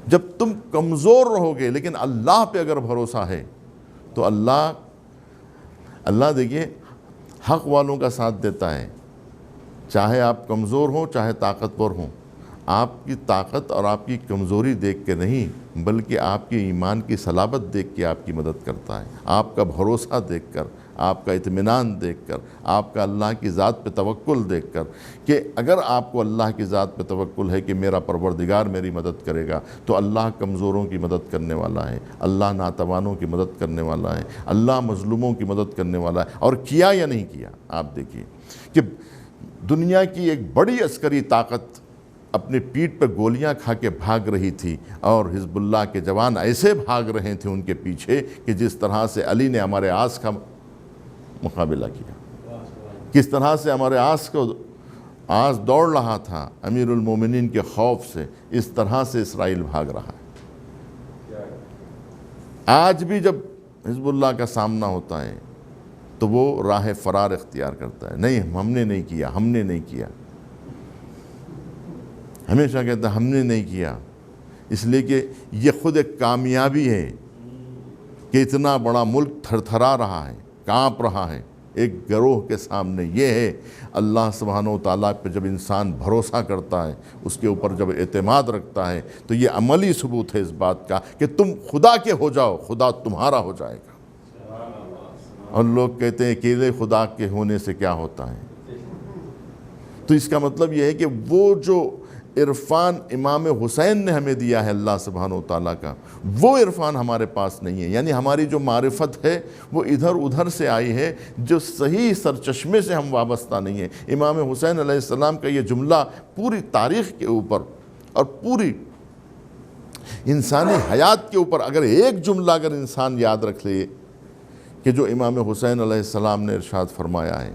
جب تم کمزور رہو گے لیکن اللہ پہ اگر بھروسہ ہے تو اللہ دیکھیے حق والوں کا ساتھ دیتا ہے. چاہے آپ کمزور ہوں چاہے طاقتور ہوں، آپ کی طاقت اور آپ کی کمزوری دیکھ کے نہیں بلکہ آپ کی ایمان کی صلابت دیکھ کے آپ کی مدد کرتا ہے. آپ کا بھروسہ دیکھ کر آپ کا اطمینان دیکھ کر، آپ کا اللہ کی ذات پہ توکل دیکھ کر کہ اگر آپ کو اللہ کی ذات پہ توکل ہے کہ میرا پروردگار میری مدد کرے گا، تو اللہ کمزوروں کی مدد کرنے والا ہے، اللہ ناتوانوں کی مدد کرنے والا ہے، اللہ مظلوموں کی مدد کرنے والا ہے۔ اور کیا یا نہیں کیا؟ آپ دیکھیے کہ دنیا کی ایک بڑی عسکری طاقت اپنی پیٹھ پہ گولیاں کھا کے بھاگ رہی تھی، اور حزب اللہ کے جوان ایسے بھاگ رہے تھے ان کے پیچھے کہ جس طرح سے علی نے ہمارے آس کا مقابلہ کیا، کس طرح سے ہمارے آس دوڑ رہا تھا امیر المومنین کے خوف سے، اس طرح سے اسرائیل بھاگ رہا ہے۔ آج بھی جب حزب اللہ کا سامنا ہوتا ہے تو وہ راہ فرار اختیار کرتا ہے، نہیں ہم نے نہیں کیا، ہم نے نہیں کیا، ہمیشہ کہتا ہے ہم نے نہیں کیا، اس لیے کہ یہ خود ایک کامیابی ہے کہ اتنا بڑا ملک تھر تھرا رہا ہے، کانپ رہا ہے ایک گروہ کے سامنے۔ یہ ہے اللہ سبحانہ و تعالیٰ پہ جب انسان بھروسہ کرتا ہے، اس کے اوپر جب اعتماد رکھتا ہے، تو یہ عملی ثبوت ہے اس بات کا کہ تم خدا کے ہو جاؤ، خدا تمہارا ہو جائے گا۔ اور لوگ کہتے ہیں اکیلے خدا کے ہونے سے کیا ہوتا ہے؟ تو اس کا مطلب یہ ہے کہ وہ جو عرفان امام حسین نے ہمیں دیا ہے اللہ سبحانہ و تعالیٰ کا، وہ عرفان ہمارے پاس نہیں ہے۔ یعنی ہماری جو معرفت ہے وہ ادھر ادھر سے آئی ہے، جو صحیح سرچشمے سے ہم وابستہ نہیں ہیں۔ امام حسین علیہ السلام کا یہ جملہ پوری تاریخ کے اوپر اور پوری انسانی حیات کے اوپر اگر ایک جملہ اگر انسان یاد رکھ لے کہ جو امام حسین علیہ السلام نے ارشاد فرمایا ہے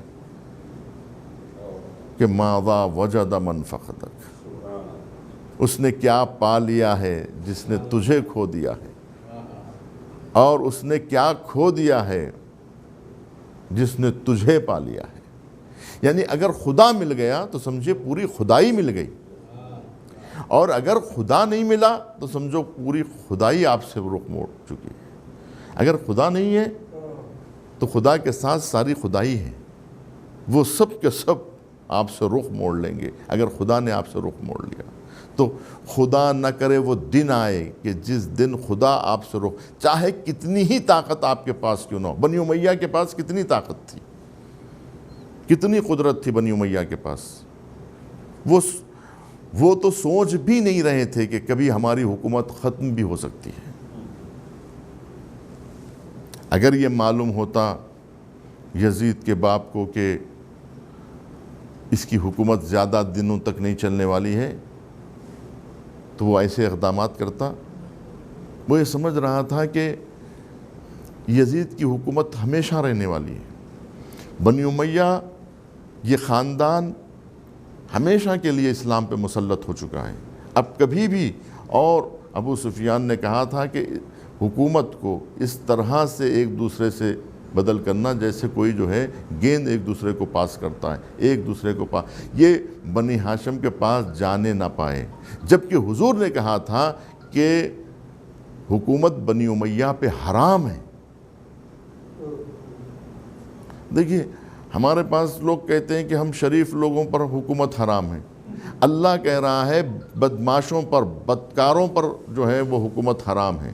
کہ ماذا وجد من فقدک، اس نے کیا پا لیا ہے جس نے تجھے کھو دیا ہے، اور اس نے کیا کھو دیا ہے جس نے تجھے پا لیا ہے۔ یعنی اگر خدا مل گیا تو سمجھے پوری خدائی مل گئی، اور اگر خدا نہیں ملا تو سمجھو پوری خدائی آپ سے رخ موڑ چکی ہے۔ اگر خدا نہیں ہے تو خدا کے ساتھ ساری خدائی ہے، وہ سب کے سب آپ سے رخ موڑ لیں گے اگر خدا نے آپ سے رخ موڑ لیا۔ تو خدا نہ کرے وہ دن آئے کہ جس دن خدا آپ سے رخ، چاہے کتنی ہی طاقت آپ کے پاس کیوں نہ ہو۔ بنی امیہ کے پاس کتنی طاقت تھی، کتنی قدرت تھی بنی امیہ کے پاس، وہ تو سوچ بھی نہیں رہے تھے کہ کبھی ہماری حکومت ختم بھی ہو سکتی ہے۔ اگر یہ معلوم ہوتا یزید کے باپ کو کہ اس کی حکومت زیادہ دنوں تک نہیں چلنے والی ہے تو وہ ایسے اقدامات کرتا۔ وہ یہ سمجھ رہا تھا کہ یزید کی حکومت ہمیشہ رہنے والی ہے، بنی امیہ یہ خاندان ہمیشہ کے لیے اسلام پہ مسلط ہو چکا ہے، اب کبھی بھی۔ اور ابو سفیان نے کہا تھا کہ حکومت کو اس طرح سے ایک دوسرے سے بدل کرنا جیسے کوئی جو ہے گیند ایک دوسرے کو پاس کرتا ہے، ایک دوسرے کو یہ بنی ہاشم کے پاس جانے نہ پائے۔ جبکہ حضور نے کہا تھا کہ حکومت بنی امیہ پہ حرام ہے۔ دیکھیے ہمارے پاس لوگ کہتے ہیں کہ ہم شریف لوگوں پر حکومت حرام ہے، اللہ کہہ رہا ہے بدماشوں پر، بدکاروں پر جو ہے وہ حکومت حرام ہے،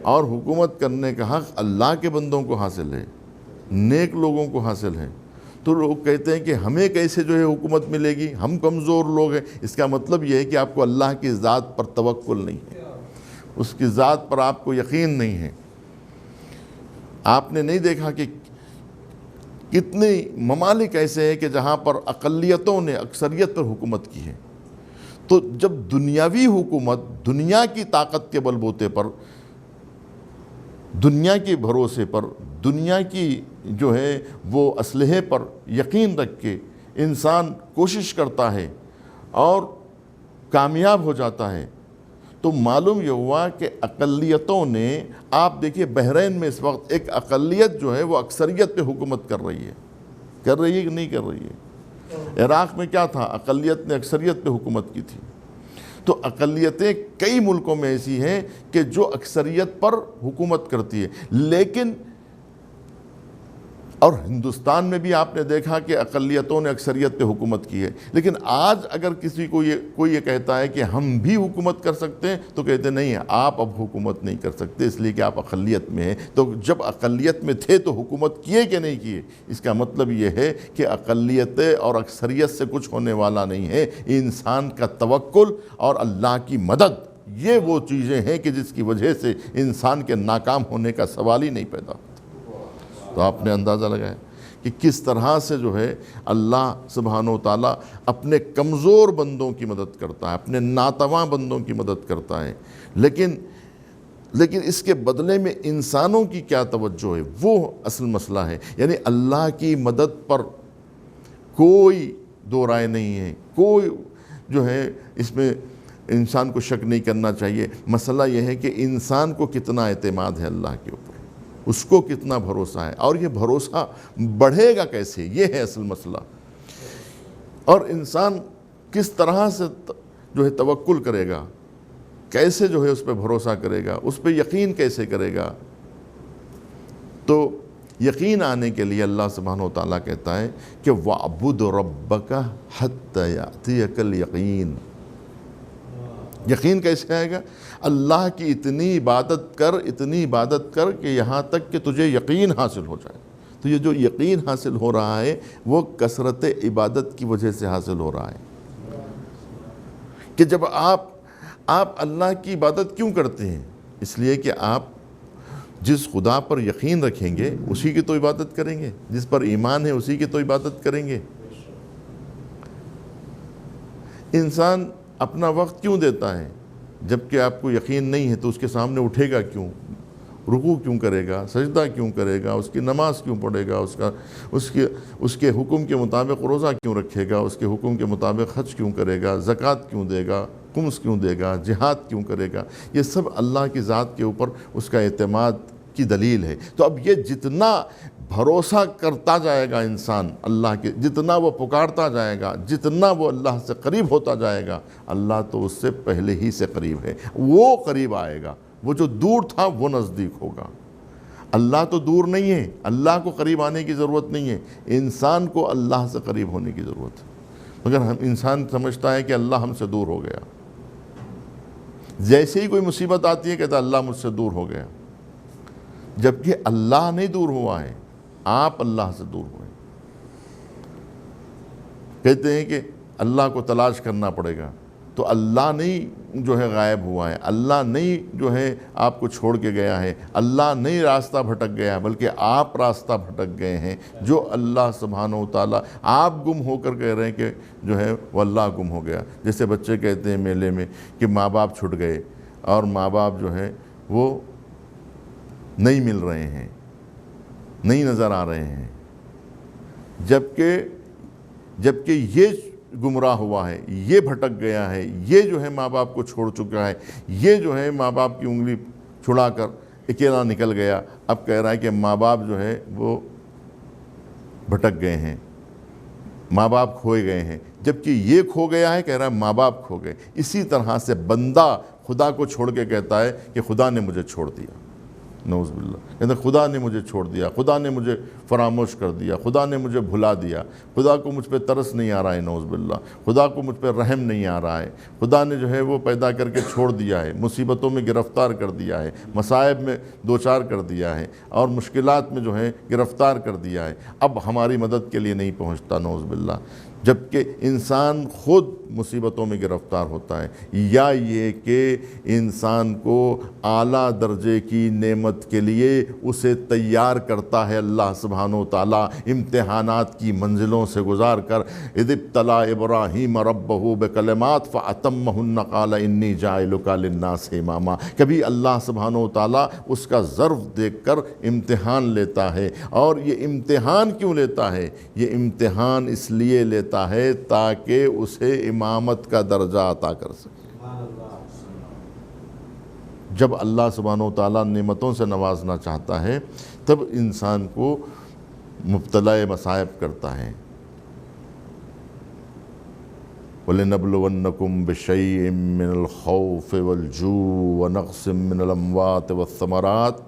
اور حکومت کرنے کا حق اللہ کے بندوں کو حاصل ہے، نیک لوگوں کو حاصل ہے۔ تو لوگ کہتے ہیں کہ ہمیں کیسے جو ہے حکومت ملے گی، ہم کمزور لوگ ہیں۔ اس کا مطلب یہ ہے کہ آپ کو اللہ کی ذات پر توکل نہیں ہے، اس کی ذات پر آپ کو یقین نہیں ہے۔ آپ نے نہیں دیکھا کہ کتنے ممالک ایسے ہیں کہ جہاں پر اقلیتوں نے اکثریت پر حکومت کی ہے۔ تو جب دنیاوی حکومت دنیا کی طاقت کے بل بوتے پر، دنیا کے بھروسے پر، دنیا کی جو ہے وہ اسلحے پر یقین رکھ کے انسان کوشش کرتا ہے اور کامیاب ہو جاتا ہے، تو معلوم یہ ہوا کہ اقلیتوں نے، آپ دیکھیے بحرین میں اس وقت ایک اقلیت جو ہے وہ اکثریت پہ حکومت کر رہی ہے کہ نہیں کر رہی ہے۔ عراق میں کیا تھا، اقلیت نے اکثریت پہ حکومت کی تھی۔ تو اقلیتیں کئی ملکوں میں ایسی ہیں کہ جو اکثریت پر حکومت کرتی ہے، لیکن اور ہندوستان میں بھی آپ نے دیکھا کہ اقلیتوں نے اکثریت پہ حکومت کی ہے، لیکن آج اگر کسی کو کوئی یہ کہتا ہے کہ ہم بھی حکومت کر سکتے ہیں تو کہتے نہیں آپ اب حکومت نہیں کر سکتے، اس لیے کہ آپ اقلیت میں ہیں۔ تو جب اقلیت میں تھے تو حکومت کیے کہ نہیں کیے؟ اس کا مطلب یہ ہے کہ اقلیت اور اکثریت سے کچھ ہونے والا نہیں ہے، انسان کا توکل اور اللہ کی مدد، یہ وہ چیزیں ہیں کہ جس کی وجہ سے انسان کے ناکام ہونے کا سوال ہی نہیں پیدا ہوتا۔ تو آپ نے اندازہ لگایا کہ کس طرح سے جو ہے اللہ سبحانہ و تعالیٰ اپنے کمزور بندوں کی مدد کرتا ہے، اپنے ناتواں بندوں کی مدد کرتا ہے، لیکن اس کے بدلے میں انسانوں کی کیا توجہ ہے، وہ اصل مسئلہ ہے۔ یعنی اللہ کی مدد پر کوئی دو رائے نہیں ہے، کوئی جو ہے اس میں انسان کو شک نہیں کرنا چاہیے۔ مسئلہ یہ ہے کہ انسان کو کتنا اعتماد ہے اللہ کے اوپر، اس کو کتنا بھروسہ ہے، اور یہ بھروسہ بڑھے گا کیسے، یہ ہے اصل مسئلہ۔ اور انسان کس طرح سے جو ہے توکل کرے گا، کیسے جو ہے اس پہ بھروسہ کرے گا، اس پہ یقین کیسے کرے گا۔ تو یقین آنے کے لیے اللہ سبحانہ و تعالیٰ کہتا ہے کہ وَاعْبُدْ رَبَّكَ حَتَّى يَأْتِيَكَ الْيَقِينُ۔ یقین کیسے آئے گا؟ اللہ کی اتنی عبادت کر کہ یہاں تک کہ تجھے یقین حاصل ہو جائے۔ تو یہ جو یقین حاصل ہو رہا ہے وہ کثرت عبادت کی وجہ سے حاصل ہو رہا ہے کہ جب آپ اللہ کی عبادت کیوں کرتے ہیں؟ اس لیے کہ آپ جس خدا پر یقین رکھیں گے اسی کی تو عبادت کریں گے، جس پر ایمان ہے اسی کی تو عبادت کریں گے۔ انسان اپنا وقت کیوں دیتا ہے؟ جبکہ آپ کو یقین نہیں ہے تو اس کے سامنے اٹھے گا کیوں، رکوع کیوں کرے گا، سجدہ کیوں کرے گا، اس کی نماز کیوں پڑھے گا، اس کے حکم کے مطابق روزہ کیوں رکھے گا، اس کے حکم کے مطابق حج کیوں کرے گا، زکوٰۃ کیوں دے گا، خمس کیوں دے گا، جہاد کیوں کرے گا؟ یہ سب اللہ کی ذات کے اوپر اس کا اعتماد کی دلیل ہے۔ تو اب یہ جتنا بھروسہ کرتا جائے گا انسان اللہ کے، جتنا وہ پکارتا جائے گا، جتنا وہ اللہ سے قریب ہوتا جائے گا، اللہ تو اس سے پہلے ہی سے قریب ہے، وہ قریب آئے گا۔ وہ جو دور تھا وہ نزدیک ہوگا۔ اللہ تو دور نہیں ہے، اللہ کو قریب آنے کی ضرورت نہیں ہے، انسان کو اللہ سے قریب ہونے کی ضرورت ہے۔ مگر انسان سمجھتا ہے کہ اللہ ہم سے دور ہو گیا، جیسے ہی کوئی مصیبت آتی ہے کہتا ہے اللہ مجھ سے دور ہو گیا، جبکہ اللہ نہیں دور ہوا ہے، آپ اللہ سے دور ہوئے۔ کہتے ہیں کہ اللہ کو تلاش کرنا پڑے گا، تو اللہ نہیں جو ہے غائب ہوا ہے، اللہ نہیں جو ہے آپ کو چھوڑ کے گیا ہے، اللہ نہیں راستہ بھٹک گیا، بلکہ آپ راستہ بھٹک گئے ہیں۔ جو اللہ سبحانہ و تعالیٰ آپ گم ہو کر کہہ رہے ہیں کہ جو ہے وہ اللہ گم ہو گیا۔ جیسے بچے کہتے ہیں میلے میں کہ ماں باپ چھٹ گئے، اور ماں باپ جو ہے وہ نہیں مل رہے ہیں، نہیں نظر آ رہے ہیں، جبکہ یہ گمراہ ہوا ہے، یہ بھٹک گیا ہے، یہ جو ہے ماں باپ کو چھوڑ چکا ہے، یہ جو ہے ماں باپ کی انگلی چھڑا کر اکیلا نکل گیا، اب کہہ رہا ہے کہ ماں باپ جو ہے وہ بھٹک گئے ہیں، ماں باپ کھوئے گئے ہیں، جبکہ یہ کھو گیا ہے، کہہ رہا ہے ماں باپ کھو گئے۔ اسی طرح سے بندہ خدا کو چھوڑ کے کہتا ہے کہ خدا نے مجھے چھوڑ دیا، نعوذ باللہ، کہتے ہیں خدا نے مجھے چھوڑ دیا، خدا نے مجھے فراموش کر دیا، خدا نے مجھے بھلا دیا، خدا کو مجھ پہ ترس نہیں آ رہا ہے، نعوذ باللہ، خدا کو مجھ پہ رحم نہیں آ رہا ہے، خدا نے جو ہے وہ پیدا کر کے چھوڑ دیا ہے، مصیبتوں میں گرفتار کر دیا ہے، مصائب میں دوچار کر دیا ہے، اور مشکلات میں جو ہے گرفتار کر دیا ہے، اب ہماری مدد کے لیے نہیں پہنچتا، نعوذ باللہ۔ جبکہ انسان خود مصیبتوں میں گرفتار ہوتا ہے، یا یہ کہ انسان کو اعلیٰ درجے کی نعمت کے لیے اسے تیار کرتا ہے اللہ سبحانہ و تعالیٰ امتحانات کی منزلوں سے گزار کر۔ اذ ابتلی ابراہیم ربہ بکلمات فاتمہن قال انی جاعلک للناس اماما۔ کبھی اللہ سبحانہ و تعالیٰ اس کا ظرف دیکھ کر امتحان لیتا ہے، اور یہ امتحان کیوں لیتا ہے؟ یہ امتحان اس لیے لیتا ہے تاکہ اسے امامت کا درجہ عطا کر سکے۔ جب اللہ سبحانہ و تعالیٰ نعمتوں سے نوازنا چاہتا ہے تب انسان کو مبتلا مصائب کرتا ہے۔ وَلِنَبْلُوَنَّكُمْ بِشَيْءٍ مِّنَ الْخَوْفِ وَالْجُوعِ وَنَقْصٍ مِّنَ الْأَمْوَالِ وَالثَّمَرَاتِ۔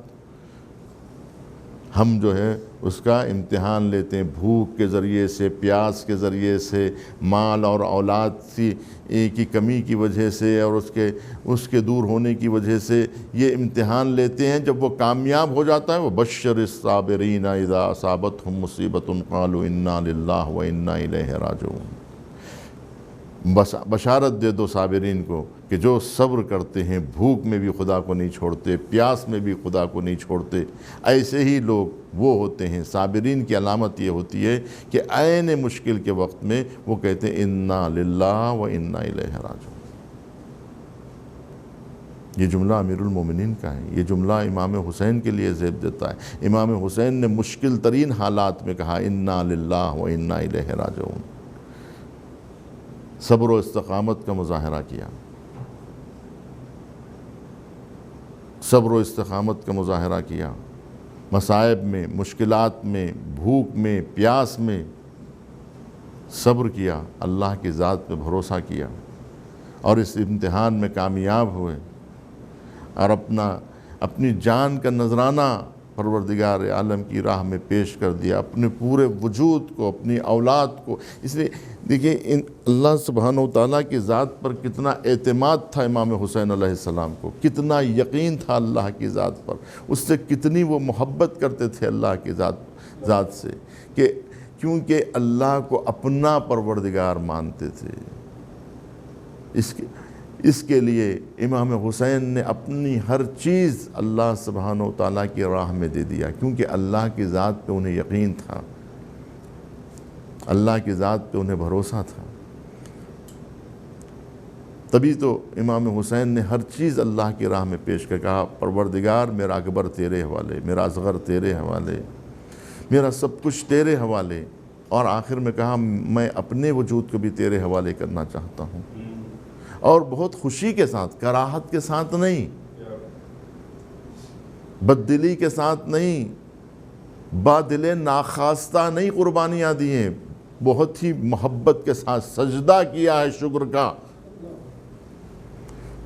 ہم جو ہے اس کا امتحان لیتے ہیں، بھوک کے ذریعے سے، پیاس کے ذریعے سے، مال اور اولاد کی کمی کی وجہ سے اور اس کے دور ہونے کی وجہ سے یہ امتحان لیتے ہیں۔ جب وہ کامیاب ہو جاتا ہے، وہ بشر الصابرین اذا اصابتهم مصیبۃ قالوا انا للہ وانا الیہ راجعون، بشارت دے دو صابرین کو کہ جو صبر کرتے ہیں، بھوک میں بھی خدا کو نہیں چھوڑتے، پیاس میں بھی خدا کو نہیں چھوڑتے، ایسے ہی لوگ وہ ہوتے ہیں۔ صابرین کی علامت یہ ہوتی ہے کہ عین مشکل کے وقت میں وہ کہتے ہیں انا للہ و انا الیہ راجعون۔ یہ جملہ امیر المومنین کا ہے، یہ جملہ امام حسین کے لیے زیب دیتا ہے۔ امام حسین نے مشکل ترین حالات میں کہا انا للہ و انا الیہ راجعون، صبر و استقامت کا مظاہرہ کیا، صبر و استقامت کا مظاہرہ کیا، مصائب میں، مشکلات میں، بھوک میں، پیاس میں صبر کیا، اللہ کی ذات پہ بھروسہ کیا اور اس امتحان میں کامیاب ہوئے اور اپنی جان کا نذرانہ پروردگار عالم کی راہ میں پیش کر دیا، اپنے پورے وجود کو، اپنی اولاد کو۔ اس لیے دیکھیں اللہ سبحانہ و تعالیٰ کی ذات پر کتنا اعتماد تھا امام حسین علیہ السلام کو، کتنا یقین تھا اللہ کی ذات پر، اس سے کتنی وہ محبت کرتے تھے اللہ کی ذات سے، کہ کیونکہ اللہ کو اپنا پروردگار مانتے تھے۔ اس کے لیے امام حسین نے اپنی ہر چیز اللہ سبحانہ و تعالیٰ کی راہ میں دے دیا، کیونکہ اللہ کی ذات پہ انہیں یقین تھا، اللہ کی ذات پہ انہیں بھروسہ تھا۔ تبھی تو امام حسین نے ہر چیز اللہ کی راہ میں پیش کر کہا پروردگار میرا اکبر تیرے حوالے، میرا اصغر تیرے حوالے، میرا سب کچھ تیرے حوالے، اور آخر میں کہا میں اپنے وجود کو بھی تیرے حوالے کرنا چاہتا ہوں، اور بہت خوشی کے ساتھ، کراہت کے ساتھ نہیں، بددلی کے ساتھ نہیں، بادل ناخواستہ نہیں قربانیاں دی ہیں، بہت ہی محبت کے ساتھ سجدہ کیا ہے شکر کا۔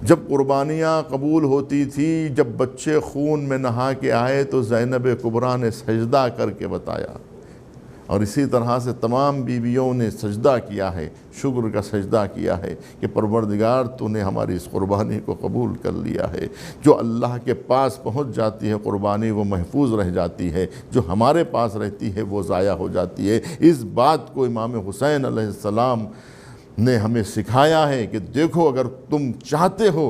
جب قربانیاں قبول ہوتی تھی، جب بچے خون میں نہا کے آئے تو زینب کبریٰ نے سجدہ کر کے بتایا، اور اسی طرح سے تمام بیویوں نے سجدہ کیا ہے، شکر کا سجدہ کیا ہے کہ پروردگار تو نے ہماری اس قربانی کو قبول کر لیا ہے۔ جو اللہ کے پاس پہنچ جاتی ہے قربانی وہ محفوظ رہ جاتی ہے، جو ہمارے پاس رہتی ہے وہ ضائع ہو جاتی ہے۔ اس بات کو امام حسین علیہ السلام نے ہمیں سکھایا ہے کہ دیکھو اگر تم چاہتے ہو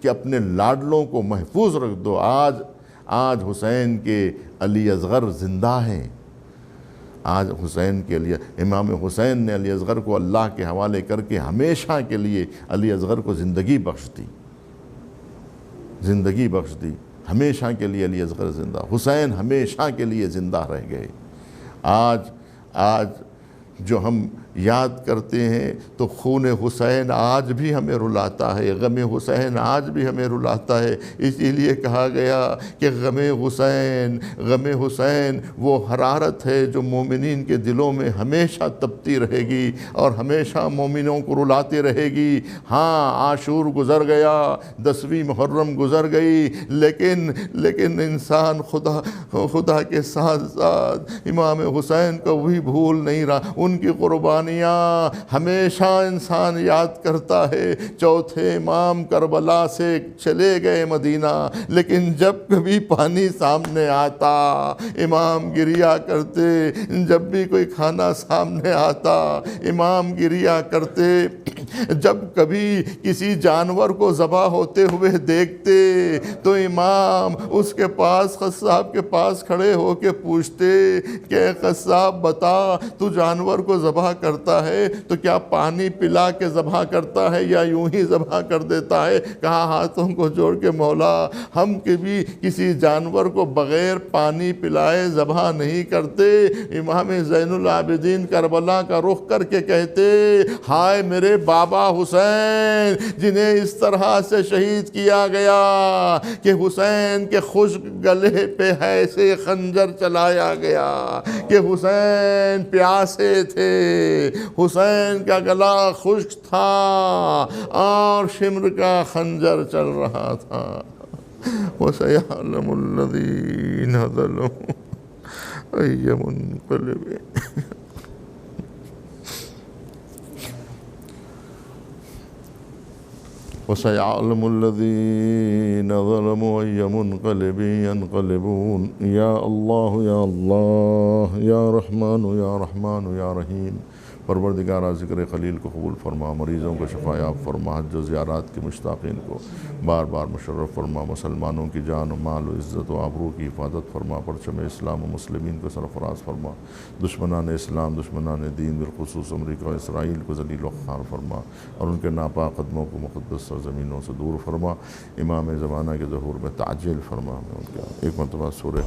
کہ اپنے لاڈلوں کو محفوظ رکھ دو، آج حسین کے علی اصغر زندہ ہیں، آج حسین کے لیے امام حسین نے علی اصغر کو اللہ کے حوالے کر کے ہمیشہ کے لیے علی اصغر کو زندگی بخش دی، ہمیشہ کے لیے علی اصغر زندہ، حسین ہمیشہ کے لیے زندہ رہ گئے۔ آج جو ہم یاد کرتے ہیں تو خون حسین آج بھی ہمیں رلاتا ہے، غم حسین آج بھی ہمیں رلاتا ہے۔ اسی لیے کہا گیا کہ غم حسین وہ حرارت ہے جو مومنین کے دلوں میں ہمیشہ تپتی رہے گی اور ہمیشہ مومنوں کو رلاتی رہے گی۔ ہاں عاشور گزر گیا، 10ویں محرم گزر گئی، لیکن انسان خدا کے ساتھ ساتھ امام حسین کو بھی بھول نہیں رہا، ان کی قربانیاں ہمیشہ انسان یاد کرتا ہے۔ چوتھے امام کربلا سے چلے گئے مدینہ، لیکن جب کبھی پانی سامنے آتا امام گریا کرتے، جب بھی کوئی کھانا سامنے آتا امام گریا کرتے، جب کبھی کسی جانور کو ذبح ہوتے ہوئے دیکھتے تو امام اس کے پاس، قصاب کے پاس کھڑے ہو کے پوچھتے کہ اے قصاب بتا تو جانور کو ذبح کرتا ہے تو کیا پانی پلا کے ذبح کرتا ہے یا یوں ہی ذبح کر دیتا ہے؟ کہا ہاتھوں کو جوڑ کے مولا ہم کبھی کسی جانور کو بغیر پانی پلائے ذبح نہیں کرتے۔ امام زین العابدین کربلا کا رخ کر کے کہتے ہائے میرے بابا حسین جنہیں اس طرح سے شہید کیا گیا کہ حسین کے خشک گلے پہ ایسے خنجر چلایا گیا کہ حسین پیاسے تھے، حسین کا گلا خشک تھا اور شمر کا خنجر چل رہا تھا۔ وَسَيَعْلَمُ الَّذِينَ ظَلَمُوا أي منقلب وسيعلم الذين ظلموا أي منقلب ينقلبون يا الله يا الله يا رحمن يا رحمن يا رحيم پروردگارہ ذکر خلیل کو قبول فرما، مریضوں کو شفا یاب فرما، حج و زیارات کے مشتاقین کو بار بار مشرف فرما، مسلمانوں کی جان و مال و عزت و آبرو کی حفاظت فرما، پرچم اسلام و مسلمین کو سرفراز فرما، دشمنان اسلام دشمنان دین بالخصوص امریکہ و اسرائیل کو ذلیل و خوار فرما اور ان کے ناپاک قدموں کو مقدس سرزمینوں سے دور فرما، امام زمانہ کے ظہور میں تعجیل فرما۔ ایک مرتبہ سورہ